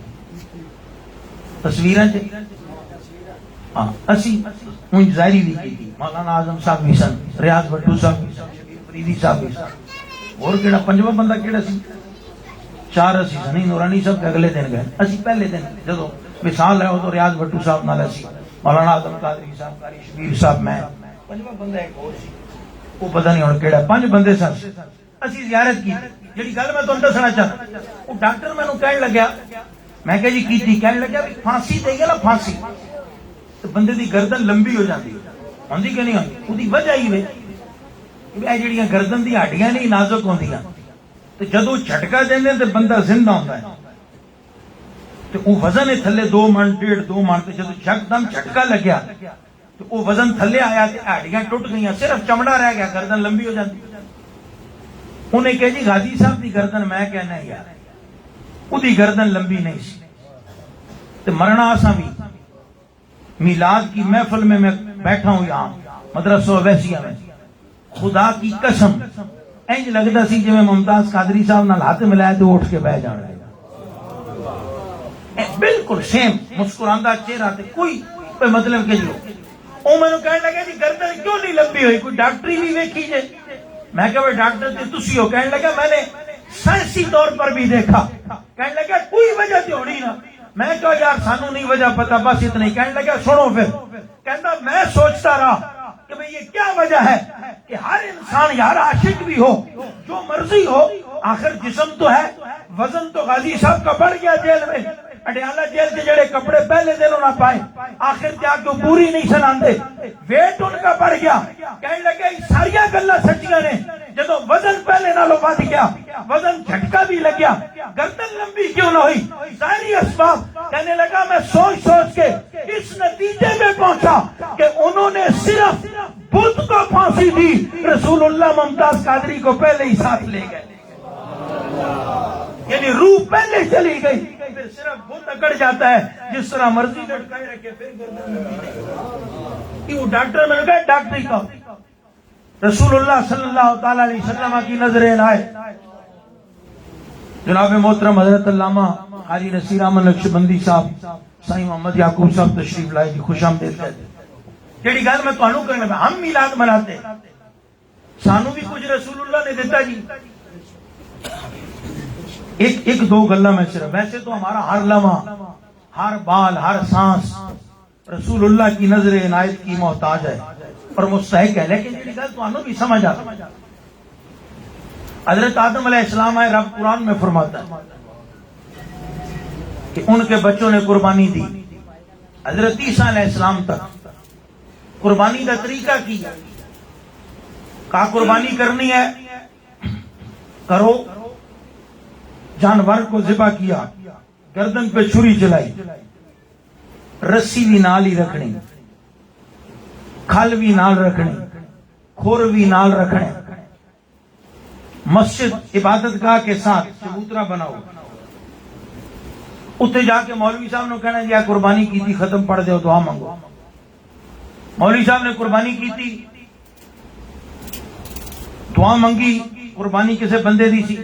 تصویراں ہاں اسی ان ظاہری بھی کی تھی. مولانا اعظم صاحب بھی سن, ریاض بھٹو صاحب بھی سن, شبیر فریدی صاحب بھی سن, اور کیڑا پنجواں بندہ کیڑا سی, چار اسی سنی نورانی صاحب کے اگلے دن گئے. اسی پہلے دن جدو مثال ہے وہ تو ریاض بھٹو صاحب نال اسی, مولانا اعظم قادری صاحب, قاری شبیر صاحب, میں پنجواں بندہ ایک اور سی, وہ پتہ نہیں ہن کیڑا, 5 بندے سن. اسی زیارت کی جڑی گل میں تانوں دسنا چاہتا, وہ ڈاکٹر مینوں کہن لگا, میں کہا جی کیتی, کہن لگا بھی پھانسی دے گا نا پھانسی تو بندے دی گردن لمبی ہو جاتی ہوندی کہ نہیں ہوندی. وہ دی وجہ ہی وے اے جڑیاں گردن دی ہڈیاں نہیں نازک ہوندیاں تے جدوں جھٹکا دیندے تے بندہ زندہ ہوندا ہے تے او وزن ہے تھلے 2 من 1.5 2 من تے جدوں یک دم جھٹکا لگیا تے او وزن تھلے آیا تے ہڈیاں ٹوٹ گئیاں, صرف چمڑا رہ گیا, گردن لمبی ہو جاتی. انہیں کہا جی غازی صاحب دی گردن, میں کہنا یار او دی گردن لمبی نہیں سی تے مرنا اساں بھی میلاد کی محفل میں بیٹھا ہوں یہاں مدرسہ ویسیہ میں, خدا کی قسم انج لگتا سی جی میں ممتاز قادری صاحب نال ہاتھ ملایا تو اٹھ کے بہ جانا ہے, بالکل سیم مسکراندا چہرہ تے کوئی مطلب کہ جو او مینوں کہنے لگا جی گردن کیوں نہیں لمبی ہوئی, کوئی ڈاکٹری بھی ویکھی جے. میں کہا بھائی ڈاکٹر تے تسی ہو, کہنے لگا میں نے سائنسی طور پر بھی دیکھا, کہنے لگا کوئی وجہ تے ہونی نا. میں کہا یار سانو نہیں وجہ پتا, بس اتنا ہی. کہنے لگا سنو پھر, کہندا میں سوچتا رہا کہ بھئی یہ کیا وجہ ہے کہ ہر انسان یار عاشق بھی ہو, جو مرضی ہو, آخر جسم تو ہے. وزن تو غازی صاحب کا بڑھ گیا جیل میں, اڈیالہ جیل کے جڑے کپڑے پہلے دنوں نہ پائے, آخر جا کے پوری نہیں سناندے, ویٹ ان کا بڑھ گیا. کہنے لگے ساریاں گلاں سچیاں نے, جدو وزن پہلے نالوں بڑھ گیا, وزن جھٹکا بھی لگیا, گردن لمبی کیوں نہ ہوئی, ظاہری اسباب. کہنے لگا میں سوچ سوچ کے اس نتیجے میں پہنچا کہ انہوں نے صرف بت کو پھانسی دی, رسول اللہ ممتاز قادری کو پہلے ہی ساتھ لے گئے, یعنی روح پہلے چلی گئی. پھر صرف بت اکڑ جاتا ہے, جس طرح مرضی لٹکائے رکھے پھر گردن لمبی. وہ ڈاکٹر میں نے کہا ڈاکٹری کا رسول اللہ صلی اللہ تعالی علیہ وسلم کی نظریں آئے. جناب محترم حضرت علامہ حاجی نصیر احمد نقشبندی صاحب, سائیں محمد یعقوب صاحب تشریف لائے, جی خوش آمدید کہتے. جیڑی گل میں تانوں کرنے میں, ہم میلاد مناتے, سانو بھی کچھ رسول اللہ نے دیتا جی. ایک دو گلاں میں صرف, ویسے تو ہمارا ہر لمحہ, ہر بال, ہر سانس رسول اللہ کی نظر عنایت کی محتاج ہے اور مستحق ہے. لیکن یہ گل تانوں بھی سمجھ آتا. حضرت آدم علیہ السلام آئے, رب قرآن میں فرماتا ہے کہ ان کے بچوں نے قربانی دی, حضرت عیسیٰ علیہ السلام تک قربانی کا طریقہ کیا. کہا قربانی کرنی ہے کرو, جانور کو ذبح کیا, گردن پہ چھری چلائی, رسی بھی نال ہی رکھنی, کھل بھی نال رکھنی, کھور بھی نال رکھنے, مسجد عبادت گاہ کے ساتھ چبوترا بناؤ. اتنے جا کے مولوی صاحب نے کہنا جی قربانی کی تھی, ختم پڑھ دو, دعا مانگو. مولوی صاحب نے قربانی کی تھی, دعا منگی, قربانی کسے بندے دی سی,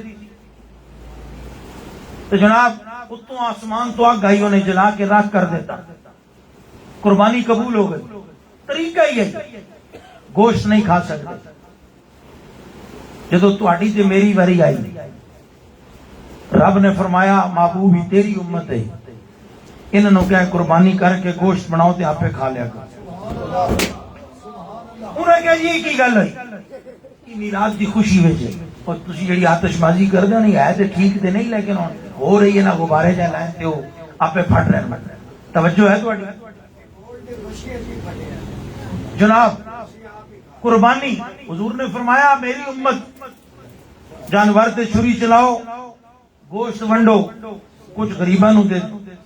تو جناب اتوں آسمان تو آگ گائیوں نے جلا کے راکھ کر دیتا, قربانی قبول ہو گئی. طریقہ ہی ہے, گوشت نہیں کھا سکتے. جدو تہاڈی تے میری واری آئی, رب نے فرمایا محبوب ہی تیری امت ہے, انہوں کیا قربانی کر کے گوشت بناؤ تے آپے کھا لیا کر. انہیں کہا جی کی گل ہوئی, میلاد دی خوشی وچ, اور تسی جڑی آتش بازی کر دے نہیں ہے تے ٹھیک تے نہیں, لیکن ہو رہی ہے نا غبارے جا لائیں تے وہ آپے پھٹ رہے ہیں. توجہ ہے تہاڈی, جناب قربانی حضور نے فرمایا میری امت جانور تے چھری چلاؤ گوشت ونڈو کچھ غریباں نو دے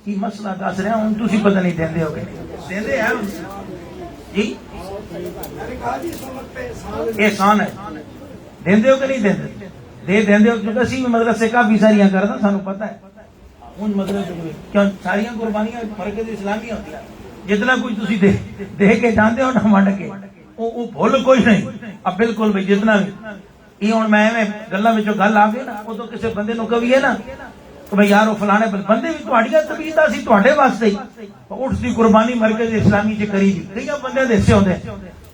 کی مسئلہ دس رہا ہوں تسی پتہ نہیں دیندے ہو کہ دیندے ہیں جی احسان ہے دیندے ہو کہ نہیں دیندے دیندے ہو کیونکہ اسی مدرسے کافی ساریاں کردا سانو پتہ ہے ان مدرسے کیوں ساریاں قربانیاں مرکز اسلامی ہوتی ہیں جتنا کچھ تسی دے کے جاندے ہو نا ونڈ کے وہ بھول کوئی نہیں اب بالکل بھائی جتنا بھی یہ ہوں میں گلاں وچوں گل آ گئی نا ادو کسی بندے نو کہیے نا کہ بھائی یار وہ فلانے بندے بھی تہاڈیاں طبیعتاں سی تہاڈے واسطے ہی اٹھ دی قربانی مرکز اسلامی چ کری دی کئی بندے دے حصے ہوندے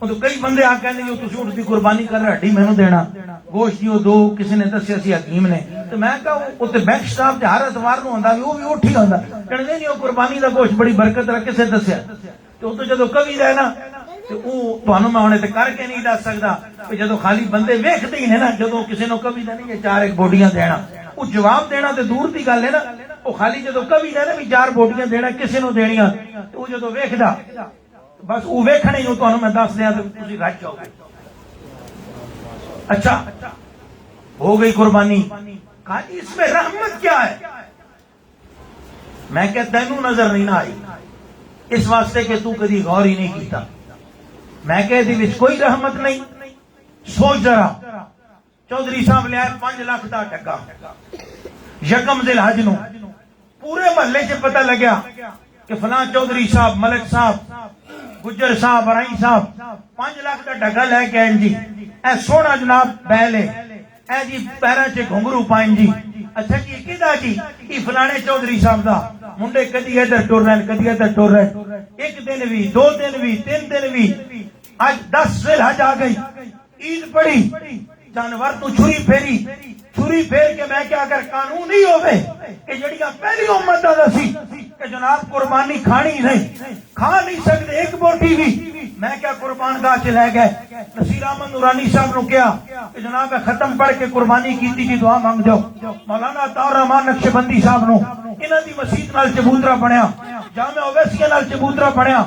ادو کئی بندے آ کہندے جو تسی اٹھ دی قربانی کر رہے ہڈی مینوں دینا گوشت جو دو کسی نے دسیا سی حکیم نے تو میں کہا اوتے بینک سٹاف تے ہر اتوار نو ہوندا وہ بھی اٹھ ہی ہوندا کہندے نہیں وہ قربانی دا گوشت بڑی برکت رکھ کسے دسیا تو ادو جدوں کبھی رہے نا تمہیں میں ہونے کر کے نہیں دس سکتا جدو خالی بندے ویکھتے ہی نا جدو کسی نو کبھی نہیں چار ایک بوٹیاں دینا وہ جواب دینا تے دور دی گل ہے نا وہ خالی جدو کبھی نا بھی چار بوٹیاں دینا کسی نو دینیاں وہ جدو ویکھدا بس وہ ویکھنے ہی تمہیں میں دس دیا تو تسی رج جاؤ گے اچھا ہو گئی قربانی کہا اس میں رحمت کیا ہے میں کہ تینوں نظر نہیں نہ آئی اس واسطے کہ تو کدی غور ہی نہیں کیتا میں کہتی وچ کوئی رحمت نہیں سوچ ذرا چودھری صاحب لے آئے 5 لاکھ دا ٹکا یکم ذی الحج نو پورے محلے سے پتہ لگیا کہ فلاں چودھری صاحب ملک صاحب گجر صاحب رائی صاحب 5 لاکھ دا ٹکا لے کے آئیں جی اے سونا جناب بیلے اے جی پیرا چ گھنگرو پائیں جی اچھا جی کدا جی یہ فلانے چودھری صاحب دا منڈے کدی ادھر ٹر رہے کدی ادھر ٹر رہے ایک دن بھی 2 دن بھی 3 دن بھی آج 10 ذی الحج آ گئی عید پڑی جانور تو چھری پھیر کے میں کیا اگر قانون نہیں ہوئے کہ جڑیاں پہلی امت دا سی کہ جناب قربانی کھانی نہیں کھا نہیں سکتے ایک بوٹی بھی میں کیا قربان گاہ چ لے گئے نصیر احمد نورانی صاحب نو کیا کہ جناب ختم پڑھ کے قربانی کیتی جی دعا مانگ جاؤ مولانا عطا الرحمان نقشبندی صاحب نو انہاں دی مسجد نال چبوترا بنیا جامع اویسیہ نال چبوترا بنیا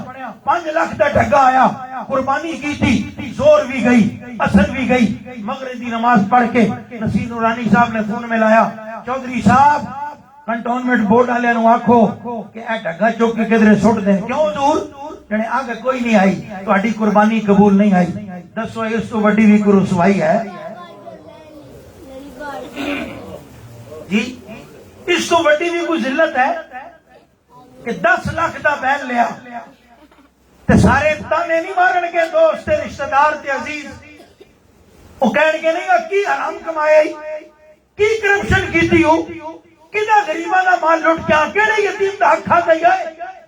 5 لاکھ دا ڈھگا آیا قربانی کیتی زور بھی گئی اثر بھی گئی مغرب دی نماز پڑھ کے نصیر نورانی صاحب نے فون میں لایا چودھری صاحب کنٹونمنٹ بورڈ والے نو آکھو کہ اے ڈھگا چوک کے کدھر سٹ دیں کیوں دور جنے آگے کوئی نہیں آئی تہاڈی قربانی قبول نہیں آئی دسو اس تو بڑی بھی کوئی رسوائی ہے جی اس تو بڑی بھی کوئی ذلت ہے کہ 10 لاکھ دا بیل لیا تے سارے تانے نہیں مارن گے دوست تے رشتہ دار تے عزیز وہ کہن گے نہیں کی حرام کمایا کی کرپشن کیتی ہو کدا غریباں دا مال لٹ کے کیڑے یتیم دا حق کھا گیا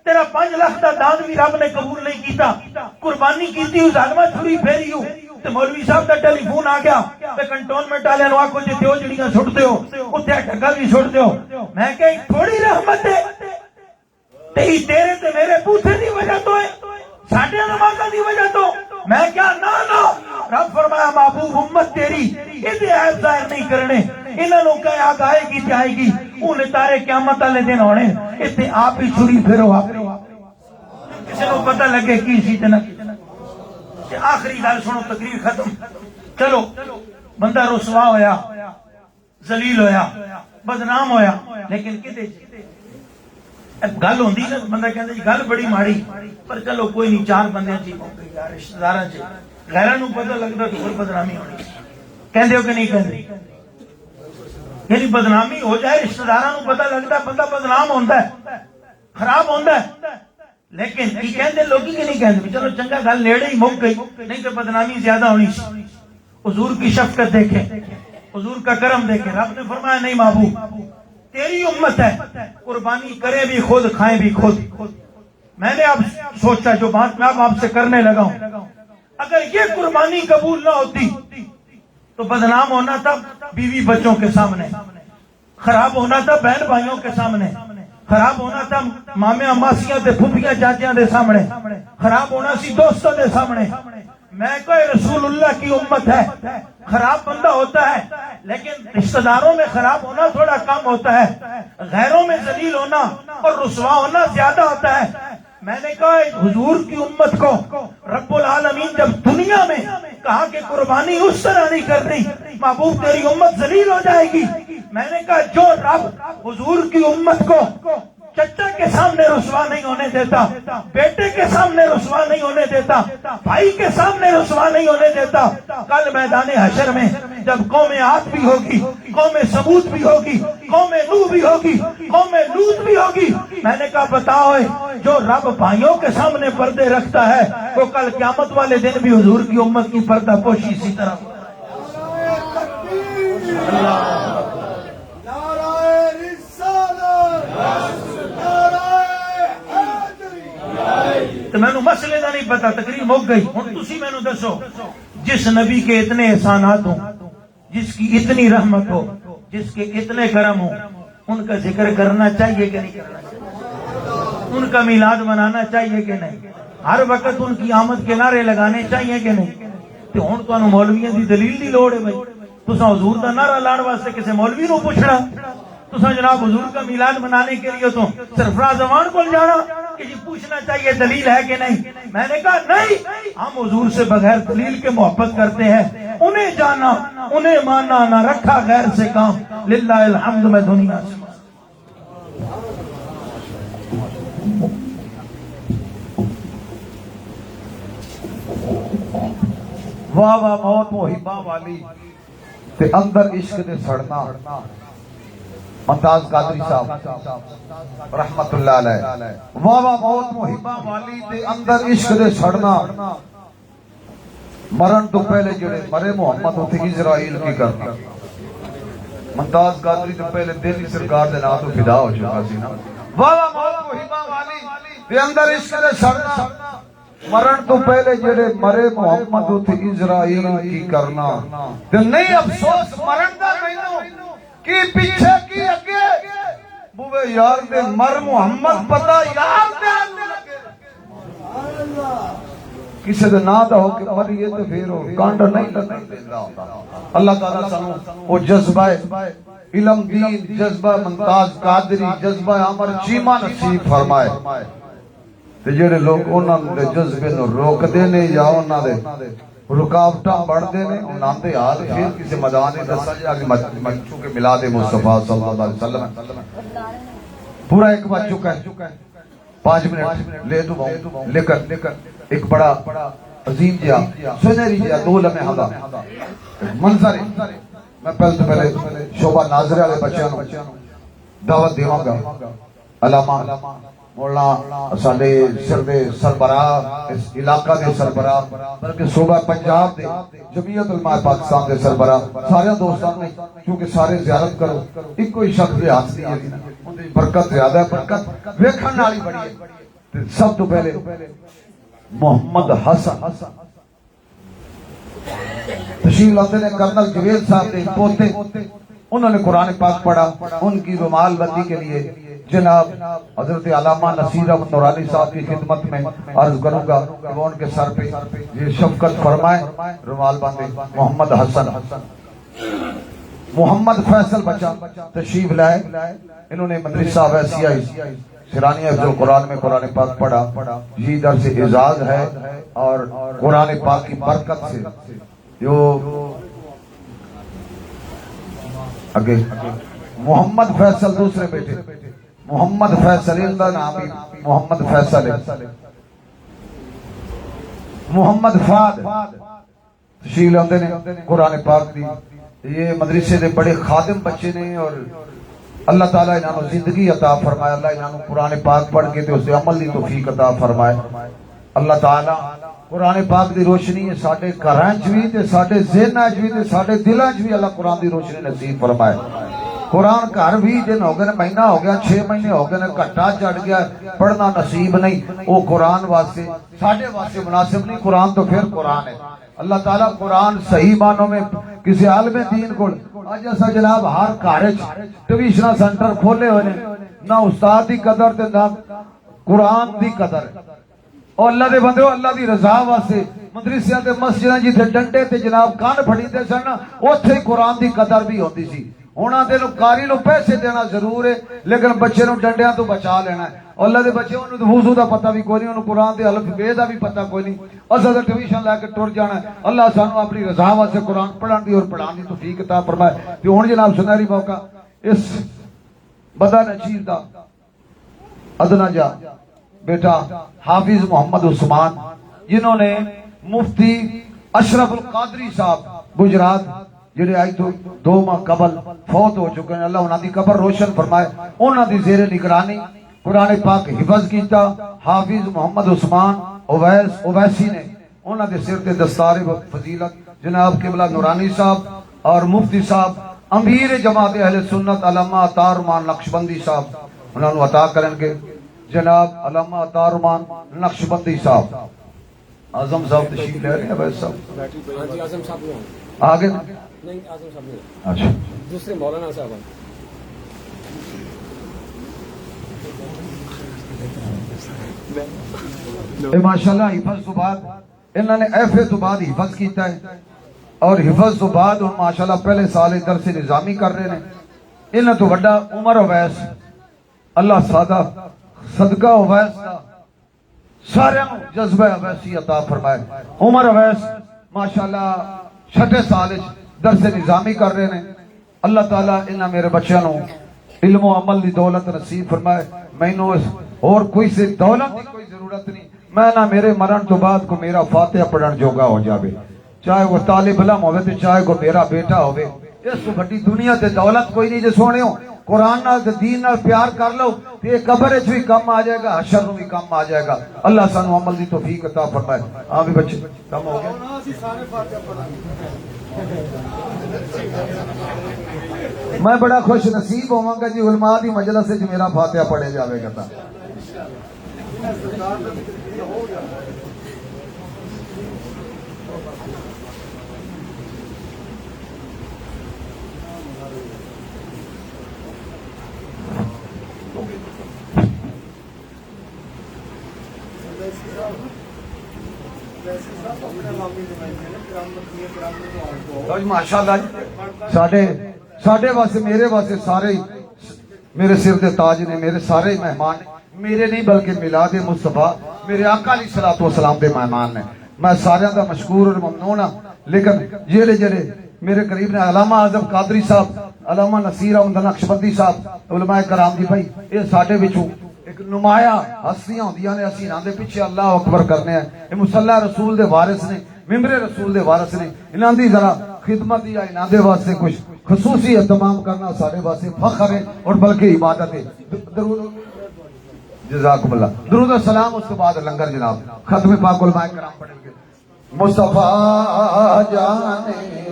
تیرا 5 لاکھ دا دان بھی رب نے قبول نہیں کیتا قربانی کیتی ہو ظالمہ چھری پھیری ہو تے مولوی صاحب دا ٹیلی فون آ گیا تے کنٹونمنٹ والے نو آکھو جے دیو جڑیاں سٹ دیو اوتھے ڈھگا بھی سٹ دیو میں کہ تھوڑی رحمت ہے تے تیرے تے میرے پوچھے دی وجہ تو ہے ساڈے نمازاں دی وجہ تو میں کیا نا رب فرمایا محبوب امت تیری ایدے عیب ظاہر نہیں کرنے انہاں نو کہ آگ آئے گی جائے گی انہیں تارے قیامت والے دن ہونے اتنے آپ ہی چھری پھرو آپ کسی کو پتہ لگے کی سی تے نہ آخری گل سنو تقریر ختم چلو بندہ رسوا ہویا ذلیل ہویا بدنام ہویا لیکن کدے گل ہوندی نا بندہ کہندا جی گل بڑی ماڑی پر چلو کوئی نہیں 4 بندیاں چ رشتہ داراں چ غیراں نو پتہ لگدا تو پھر بدنامی ہونی کہندے ہو کہ نہیں کہندے یعنی بدنامی ہو جائے رشتہ داراں نو پتہ لگدا بندہ بدنام ہوندا ہے خراب ہوندا ہے لیکن کی کہندے لوگی کہ نہیں کہندے چلو چنگا گل نیڑے ہی مک گئی نہیں تو بدنامی زیادہ ہونی سی حضور کی شفقت دیکھیں حضور کا کرم دیکھیں رب نے فرمایا نہیں محبوب تیری امت ہے قربانی کرے بھی خود کھائیں بھی خود میں نے اب سوچا جو بات میں اب آپ سے کرنے لگا ہوں اگر یہ قربانی قبول نہ ہوتی تو بدنام ہونا تھا بیوی بچوں کے سامنے خراب ہونا تھا بہن بھائیوں کے سامنے خراب ہونا تھا مامے اماسیاں تے پھپھیاں چاچیاں دے سامنے خراب ہونا سی دوستوں دے سامنے میں کوئی رسول اللہ کی امت ہے خراب بندہ ہوتا ہے لیکن رشتہ داروں میں خراب ہونا تھوڑا کم ہوتا ہے غیروں میں ذلیل ہونا اور رسوا ہونا زیادہ ہوتا ہے میں نے کہا حضور کی امت کو رب العالمین جب دنیا میں کہا کہ قربانی اس طرح نہیں کرنی، محبوب تیری امت ذلیل ہو جائے گی، میں نے کہا جو رب حضور کی امت کو چچا کے سامنے رسوا نہیں ہونے دیتا، بیٹے کے سامنے رسوا نہیں ہونے دیتا، بھائی کے سامنے رسوا نہیں ہونے دیتا، کل میدان حشر میں جب قوم عاد بھی ہوگی، قوم ثمود بھی ہوگی، قوم نوح بھی ہوگی، قوم لوط بھی ہوگی، میں نے کہا بتاؤ جو رب بھائیوں کے سامنے پردے رکھتا ہے وہ کل قیامت والے دن بھی حضور کی امت کی پردہ پوشی اسی طرح ہوگا۔ تو میں مسئلے کا نہیں پتا، تقریر مک گئی، ہوں تسی میں دسو جس نبی کے اتنے احسانات ہوں، جس کی اتنی رحمت ہو، جس کے اتنے کرم ہوں، ان کا ذکر کرنا چاہیے کہ نہیں کرنا چاہیے؟ ان کا میلاد منانا چاہیے کہ نہیں؟ ہر وقت ان کی آمد کے نعرے لگانے چاہیے کہ نہیں؟ تو ہوں تو مولویوں کی دلیل دی لوڑ ہے بھائی، تساں حضور کا نعرہ لانے واسطے کسی مولوی نو پوچھنا، تساں جناب حضور کا میلاد منانے کے لیے تو سرفراز زمان کو جانا کہ جی پوچھنا چاہیے دلیل ہے کہ نہیں؟ میں نے کہا نہیں، ہم حضور سے بغیر دلیل کے محبت کرتے ہیں، انہیں جانا انہیں مانا، نہ رکھا غیر سے کام، للہ الحمد میں دنیا سے واہ واہ موت محبہ والی تے اندر عشق دے سڑنا، ممتاز قادری صاحب رحمت اللہ علیہ، واہ واہ موت محبہ والی تے اندر عشق دے سڑنا، مرن تو پہلے جڑے مرے محمد ہوتے اسرائیل کی کرنا، ممتاز قادری تو پہلے دلی سرکار دے نام تو فدا ہو چکا سی نا، واہ واہ موت محبہ والی تے اندر عشق دے سڑنا، مرن تو پہلے جڑے مرے محمد ہوتے اسرائیل کی کرنا، تے نہیں افسوس مرن دا مینوں کی پیچھے کی اگے، بوے یار دے مر محمد پتا یار دے کسی دے نا دا ہو کہ مریے تے پھر ہو کانڈ نہیں لگنے دیندا ہوندا۔ اللہ تعالیٰ سانو او جذبہ علم دین، جذبہ ممتاز قادری، جذبہ عمر چیمہ نصیب فرمائے تے جڑے لوگ انہاں دے جذبے نو روک دے نے یا انہاں دے رکاوٹاں بڑھ دے نے، انہاں دے حال پھر کسی مدانے دسا جا کہ مچو کے میلاد مصطفیٰ صلی اللہ علیہ وسلم پورا ایک بج چکا ہے، 5 منٹ لے دو لیکن ایک بڑا عظیم جہاں سنہری جہاں 2 لمحے ہدا منظر ہے۔ میں پہلے شعبہ ناظرے والے بچیاں دعوت دیواں گا، علامہ مولانا ساڈے سربراہ اس علاقہ دے سربراہ بلکہ صوبہ پنجاب دے جمعیت علماء پاکستان دے سربراہ سارے دوستان نے کیونکہ سارے زیارت کرو، ایک کوئی شخص دے ہاتھ دی ہے ان دی برکت زیادہ ہے، برکت ویکھن والی بڑی ہے۔ سب تو پہلے محمد حسن تشریف لاتے نے کرنل جوید صاحب دے پوتے، انہوں نے قرآن پاک پڑھا، ان کی رومال بندی کے لیے جناب حضرت علامہ نصیر احمد نورانی صاحب کی خدمت میں عرض کروں گا کہ وہ ان کے سر پہ یہ شفقت فرمائے، رومال باندھے۔ محمد حسن محمد فیصل بچہ تشریف لائے، انہوں نے مدرسہ ویسیہ سرانی حفظ القرآن میں قرآن پاک پڑھا، یہ درس اعزاز ہے اور قرآن پاک کی برکت سے جو آگے محمد فیصل دوسرے بیٹے محمد فیصل ان کا نام ہی محمد فیصل ہے، محمد فاد تشریف لاندے نے قرآن پاک دی، یہ مدرسے دے بڑے خادم بچے نے اور اللہ تعالیٰ انہوں نے زندگی عطا فرمائے، اللہ انہوں نے قرآن پاک پڑھ کے تو اس عمل دی توفیق عطا فرمائے۔ اللہ تعالیٰ قرآن پاک دی روشنی ساڈے گھراں وچ وی تے ساڈے ذہناں وچ وی تے ساڈے دلاں وچ وی اللہ قرآن دی روشنی نصیب فرمائے۔ قرآن گھر 20 دن ہو گئے، مہینہ ہو گیا، 6 مہینے ہو گئے، گھٹا چڑھ گیا، پڑھنا نصیب نہیں، وہ قرآن واسطے ساڈے واسطے مناسب نہیں، قرآن تو پھر قرآن ہے۔ اللہ تعالیٰ قرآن صحیح معنوں میں کسی عالم دین کو اج اسا جناب ہر گھر ٹیوشن سینٹر کھولے ہوئے نہ استاد دی قدر تے نہ قرآن دی قدر، اور اللہ دے بندے اللہ دی رضا واسطے مدرسیاں تے مسجداں جتھے ڈنڈے تے جناب کان پھڑیندے سن اوتھے قرآن دی قدر بھی ہوندی سی۔ ہونا دے نو کاری نو پیسے دینا ضرور ہے لیکن بچے نو ڈنڈیاں تو بچا لینا ہے۔ اللہ دے بچے انہوں تو وضو دا پتہ بھی کوئی نہیں، انہوں قرآن دے الف بے دا بھی پتہ کوئی نہیں، اساں تے ٹیوشن لے کے ٹر جانا ہے۔ اللہ سانو اپنی رضا واسطے قرآن پڑھن دی اور پڑھان دی توفیق عطا فرمائے۔ تے ہن جناب سنہری موقع اس بدر نشیر دا ادنا جا بیٹا حافظ محمد عثمان جنہوں نے مفتی اشرف القادری صاحب گجرات جڑے آئی تو 2 ماہ قبل فوت ہو چکے ہیں، اللہ انہاں دی قبر روشن فرمائے، انہاں دی زیر نگرانی قرآن پاک حفظ کیتا حافظ محمد عثمان اویسی نے، انہاں دے سر تے دستار فضیلت جناب قبلہ نورانی صاحب اور مفتی صاحب امیر جماعت اہل سنت علامہ عطا رحمان نقشبندی صاحب انہاں نو عطا کرن کے جناب علامہ عطا رحمان نقشبندی صاحب اعظم صاحب تشریف لے رہے ہیں ویس صاحب ہاں جی اعظم صاحب نے آگے نہیں اعظم صاحب نے اچھا دوسرے مولانا صاحب ماشاءاللہ حفظ تو بعد انہوں نے ایف اے تو بعد حفظ کیتا ہے اور حفظ تو بعد ان ماشاءاللہ پہلے سال درس نظامی کر رہے ہیں، انہوں تو وڈا عمر اویس اللہ سادہ صدقہ اویس دا سارے جذبہ اویسی عطا فرمائے۔ عمر اویس ماشاءاللہ 6 سال درس نظامی کر رہے ہیں، اللہ تعالیٰ انہاں میرے بچیاں نو علم و عمل دی دولت نصیب فرمائے۔ مینوں اور کوئی سے دولت دی کوئی ضرورت نہیں، میں نہ میرے مرن تو بعد کو میرا فاتحہ پڑھن جوگا ہو جاوے، چاہے وہ طالب علم ہوئے تو چاہے وہ میرا بیٹا ہوئے، اس کو بڑی دنیا تے دولت کوئی نہیں۔ جو سونے ہو قرآن نال تے دین نال پیار کر لو تے یہ قبر وچ بھی کم آ جائے گا، حشر میں بھی کم آ جائے گا۔ اللہ سانو عمل دی توفیق عطا فرمائے۔ ہاں بھی بچے کم ہو گیا، میں بڑا خوش نصیب ہوں گا جی علماء دی مجلس وچ میرا فاتحہ پڑھے جاوے گا۔ ماشاءاللہ ساڈے واسطے میرے واسطے سارے میرے سر دے تاج نے، میرے سارے مہمان میرے نہیں بلکہ میلاد مصطفیٰ میرے آقا علیہ الصلوۃ والسلام دے مہمان نے، میں سارے دا مشکور اور ممنون ہاں۔ لیکن جڑے میرے قریب نے علامہ اعظم قادری صاحب، علامہ نصیر احمد نقشبندی صاحب، علماء کرام دی بھائی یہ ساڈے وچوں ایک نمایاں ہستیاں ہوندیاں نے، اسی انہاں دے پیچھے اللہ اکبر کرنے ہیں، یہ مصلی رسول دے وارث نے، ممبر رسول دے وارث نے، انہاں دی ذرا خدمت یا انہاں دے واسطے کچھ خصوصی اہتمام کرنا سارے واسطے فخر ہے اور بلکہ عبادت ہے۔ درود جزاکم اللہ، درود و سلام، اس کے بعد لنگر جناب ختم پاک علماء کرام پڑھیں گے۔ مصطفیٰ جان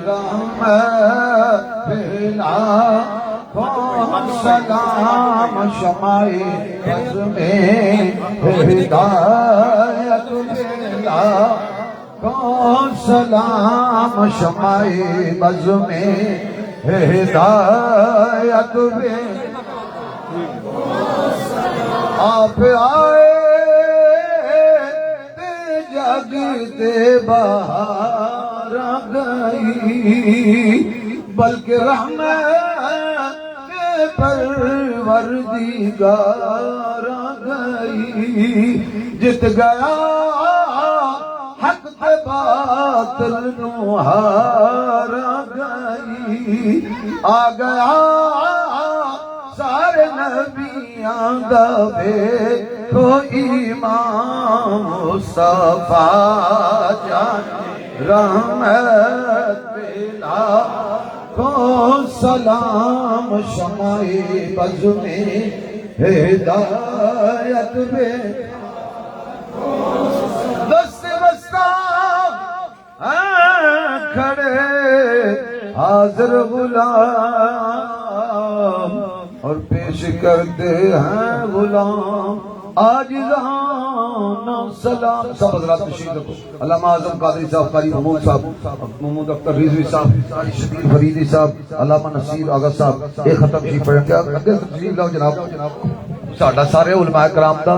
رحمت بلا کون سلام شمائے عزم ہدایت بلا کون سلام شمائے عزم ہدایت بلا آپ آئے جگتے بہار گئی بلکہ رحمت پروردگار گئی جت گیا حق تے باطل نو ہار گئی آ گیا سارے نبیاں دا ویکھو امام مصطفیٰ جان رحمت بلا کو سلام شمائے بز میں ہدایت میں دست بستہ کھڑے حاضر غلام اور پیش کرتے ہیں غلام عاجزانہ سلام۔ سب حضرات تشریف رکھو۔ علامہ اعظم قادری صاحب، قاری محمود صاحب، محمود اختر رضوی صاحب، قاری شبیر فریدی صاحب، علامہ نصیر آغا صاحب ایک ختم شریف پڑھیں گے۔ اگے تشریف لاؤ جناب۔ ساڈا سارے علماء کرام دا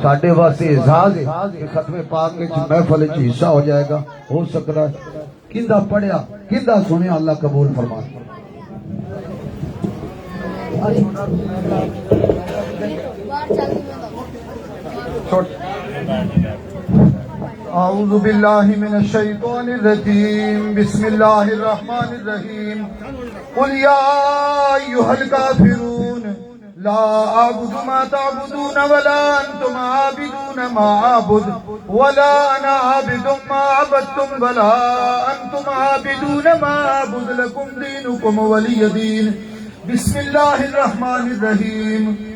ساڈے واسطے اعزاز ہے کہ ختم پاک وچ محفل وچ حصہ ہو جائے گا، ہو سکتا ہے کیندا پڑھیا کیندا سنیا اللہ قبول فرمائے۔ باہر چل أعوذ بالله من الشيطان الرجيم بسم الله الرحمن الرحيم قل يا أيها الكافرون لا أعبد ما تعبدون ولا أنتم عابدون ما أعبد ولا أنا عابد ما عبدتم ولا أنتم عابدون ما أعبد لكم دينكم ولي دين بسم الله الرحمن الرحيم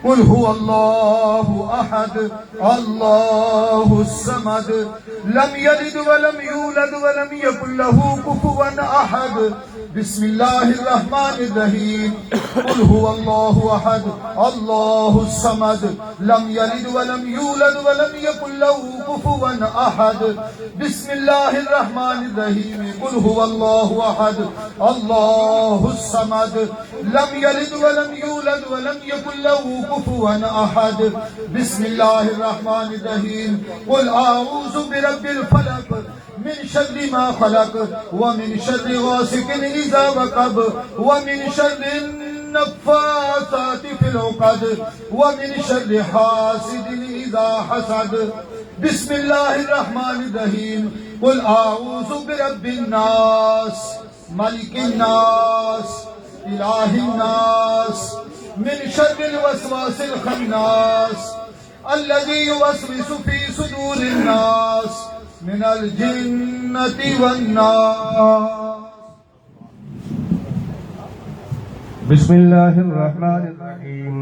قل هو الله أحد الله الصمد لم يلد ولم يولد ولم يكن له كفوا أحد بسم الله الرحمن الرحيم قل هو الله أحد الله الصمد لم يلد ولم يولد ولم يكن له كفوا أحد بسم الله الرحمن الرحيم قل هو الله أحد الله الصمد لم يلد ولم يولد ولم يكن له كفوا أحد بسم الله الرحمن الرحيم قل أعوذ برب الفلق من شر ما خلق ومن شر غاسق إذا وقب ومن شر النفاثات في العقد ومن شر حاسد إذا حسد بسم الله الرحمن الرحيم قل أعوذ برب الناس ملك الناس إله الناس من شر الوسواس الخناس الذي يوسوس في صدور الناس من الجنة والناس بسم الله الرحمن الرحيم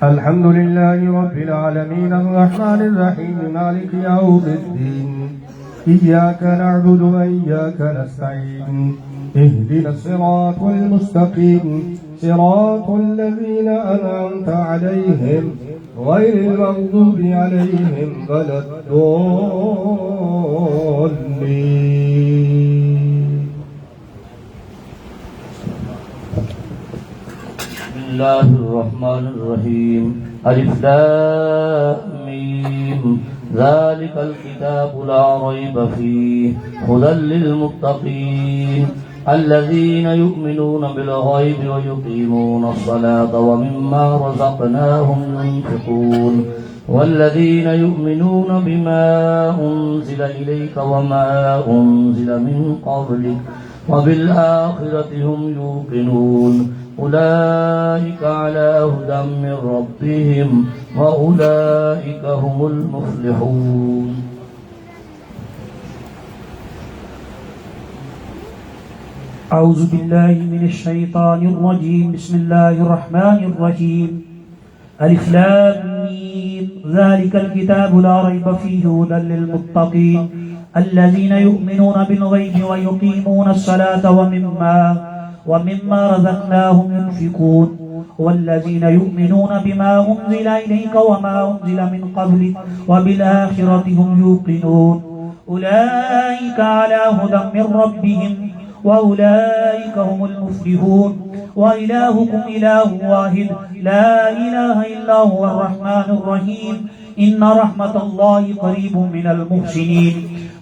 الحمد لله رب العالمين الرحمن الرحيم مالك يوم الدين إياك نعبد وإياك نستعين اهدنا الصراط المستقيم صراط الذين أنعمت عليهم غير المغضوب عليهم ولا الضالين. بسم الله الرحمن الرحيم ألف لام ميم ذلك الكتاب لا ريب فيه هدى للمتقين الذين يؤمنون بالغيب ويقيمون الصلاة ومما رزقناهم ينفقون والذين يؤمنون بما أنزل إليك وما أنزل من قبلك وبالآخرة هم يوقنون أولئك على هدى من ربهم وأولئك هم المفلحون. أعوذ بالله من الشيطان الرجيم بسم الله الرحمن الرحيم ألف لام ميم ذلك الكتاب لا ريب فيه هدى للمتقين الذين يؤمنون بالغيب ويقيمون الصلاة ومما رزقناهم ينفقون والذين يؤمنون بما أنزل إليك وما أنزل من قبلك وبالآخرة هم يوقنون أولئك على هدى من ربهم وأولئك هم المفلحون وإلهكم إله واحد لا إله إلا هو الرحمن الرحيم إن رحمة الله قريب من المحسنين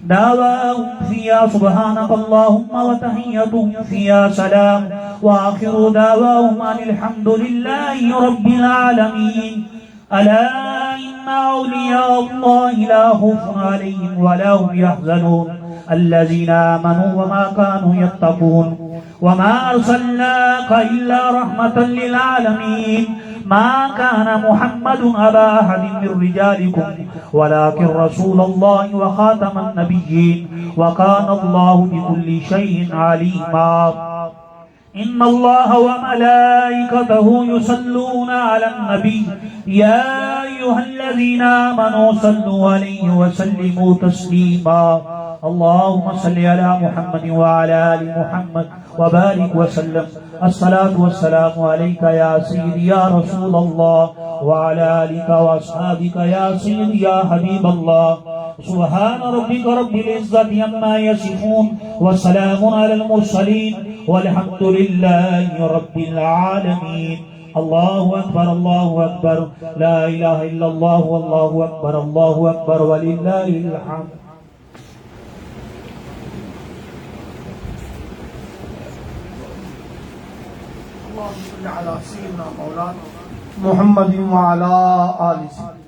دعواهم فيها سبحانك اللهم وتحيتهم فيها سلام وآخر دعواهم أن الحمد لله رب العالمين. ألا إن أولياء الله لا خوف عليهم ولا هم يحزنون الذين آمنوا وما كانوا يتقون وما أرسلناك إلا رحمة للعالمين. ما كان محمد أبا أحد من رجالكم ولكن رسول الله وخاتم النبيين وكان الله بكل شيء عليما. إن الله وملائكته يصلون على النبي يا أيها الذين آمنوا صلوا عليه وسلموا تسليما. اللهم صل على محمد وعلى آل محمد وبارك وسلم. الصلاة والسلام عليك يا سيدي يا رسول الله وعلى آلك وأصحابك يا سيدي يا حبيب الله. سبحان ربك رب العزة عما يصفون وسلام على المرسلين والحمد لله رب العالمين. الله أكبر الله أكبر لا إله إلا الله والله أكبر الله أكبر ولله الحمد. اللهم صل على سيدنا مولانا محمد وعلى آل سيدنا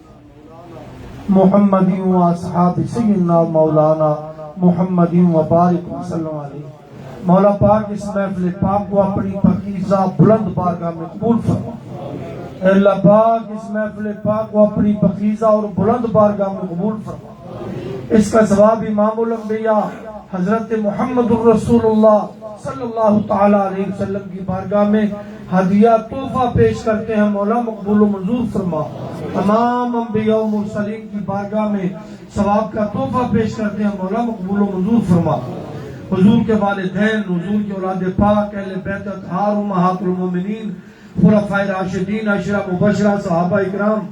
محمد و اصحاب سیدنا مولانا محمد و بارک وسلم علیہ۔ مولا پاک اس محفل پاک کو اپنی پاکیزہ بلند بارگاہ میں قبول فرما۔ اے اللہ پاک اس محفل پاک کو اپنی پاکیزہ اور بلند بارگاہ میں قبول فرما۔ اس کا ثواب امام الانبیاء حضرت محمد الرسول اللہ صلی اللہ تعالی علیہ وسلم کی بارگاہ میں ہدیہ تحفہ پیش کرتے ہیں، مولا مقبول و منظور فرما۔ تمام انبیاء و مرسلین کی بارگاہ میں ثواب کا تحفہ پیش کرتے ہیں، مولا مقبول و منظور فرما۔ حضور کے والدین، حضور کے اولاد پاک، اہل بیت اطہار امہات المومنین، خلفائے راشدین، عشرہ مبشرہ، صحابہ اکرام،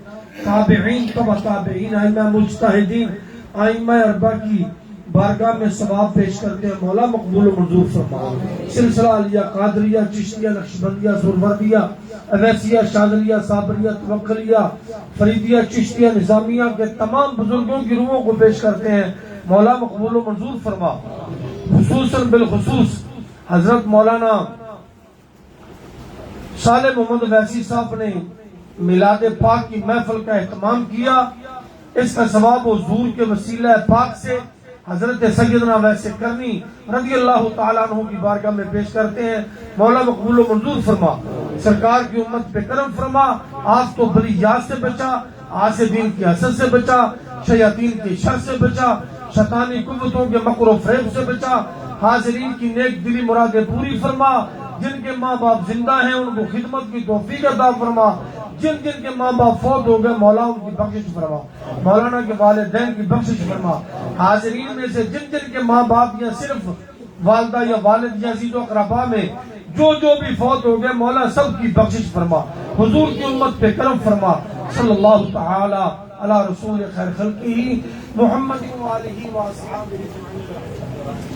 تابعین، تبع تابعین، ائمہ مجتہدین، ائمہ اربعہ کی بارگاہ میں ثواب پیش کرتے ہیں، مولا مقبول و منظور فرما۔ سلسلہ علیہ، قادریہ، چشتیہ، نقشبندیہ، سہروردیہ، اویسیہ، شاذلیہ، صابریہ، توکلیہ، فریدیہ، چشتیہ، نظامیہ کے تمام بزرگوں کی روحوں کو پیش کرتے ہیں، مولا مقبول و منظور فرما۔ خصوصاً بالخصوص حضرت مولانا صالح محمد ویسی صاحب نے میلاد پاک کی محفل کا اہتمام کیا، اس کا ثواب حضور کے وسیلہ پاک سے حضرت سیدنا ویس کرنی رضی اللہ تعالیٰ عنہ کی بارگاہ میں پیش کرتے ہیں، مولا مقبول و منظور فرما۔ سرکار کی امت پہ کرم فرما، آج تو بلیات سے بچا، عاصدین کی حسد سے بچا، شیاطین کی شر سے بچا، شیطانی قوتوں کے مکر و فریب سے بچا، حاضرین کی نیک دلی مرادیں پوری فرما، جن کے ماں باپ زندہ ہیں ان کو خدمت کی توفیق عطا فرما، جن جن کے ماں باپ فوت ہو گئے مولا ان کی بخشش فرما، مولانا کے والدین کی بخشش فرما، حاضرین میں سے جن جن کے ماں باپ یا صرف والدہ یا والد یا عزیز و اقربا میں جو بھی فوت ہو گئے مولا سب کی بخشش فرما، حضور کی امت پہ کرم فرما۔ صلی اللہ تعالی علی رسول خیر خلقہ محمد و آلہ و اصحابہ اجمعین۔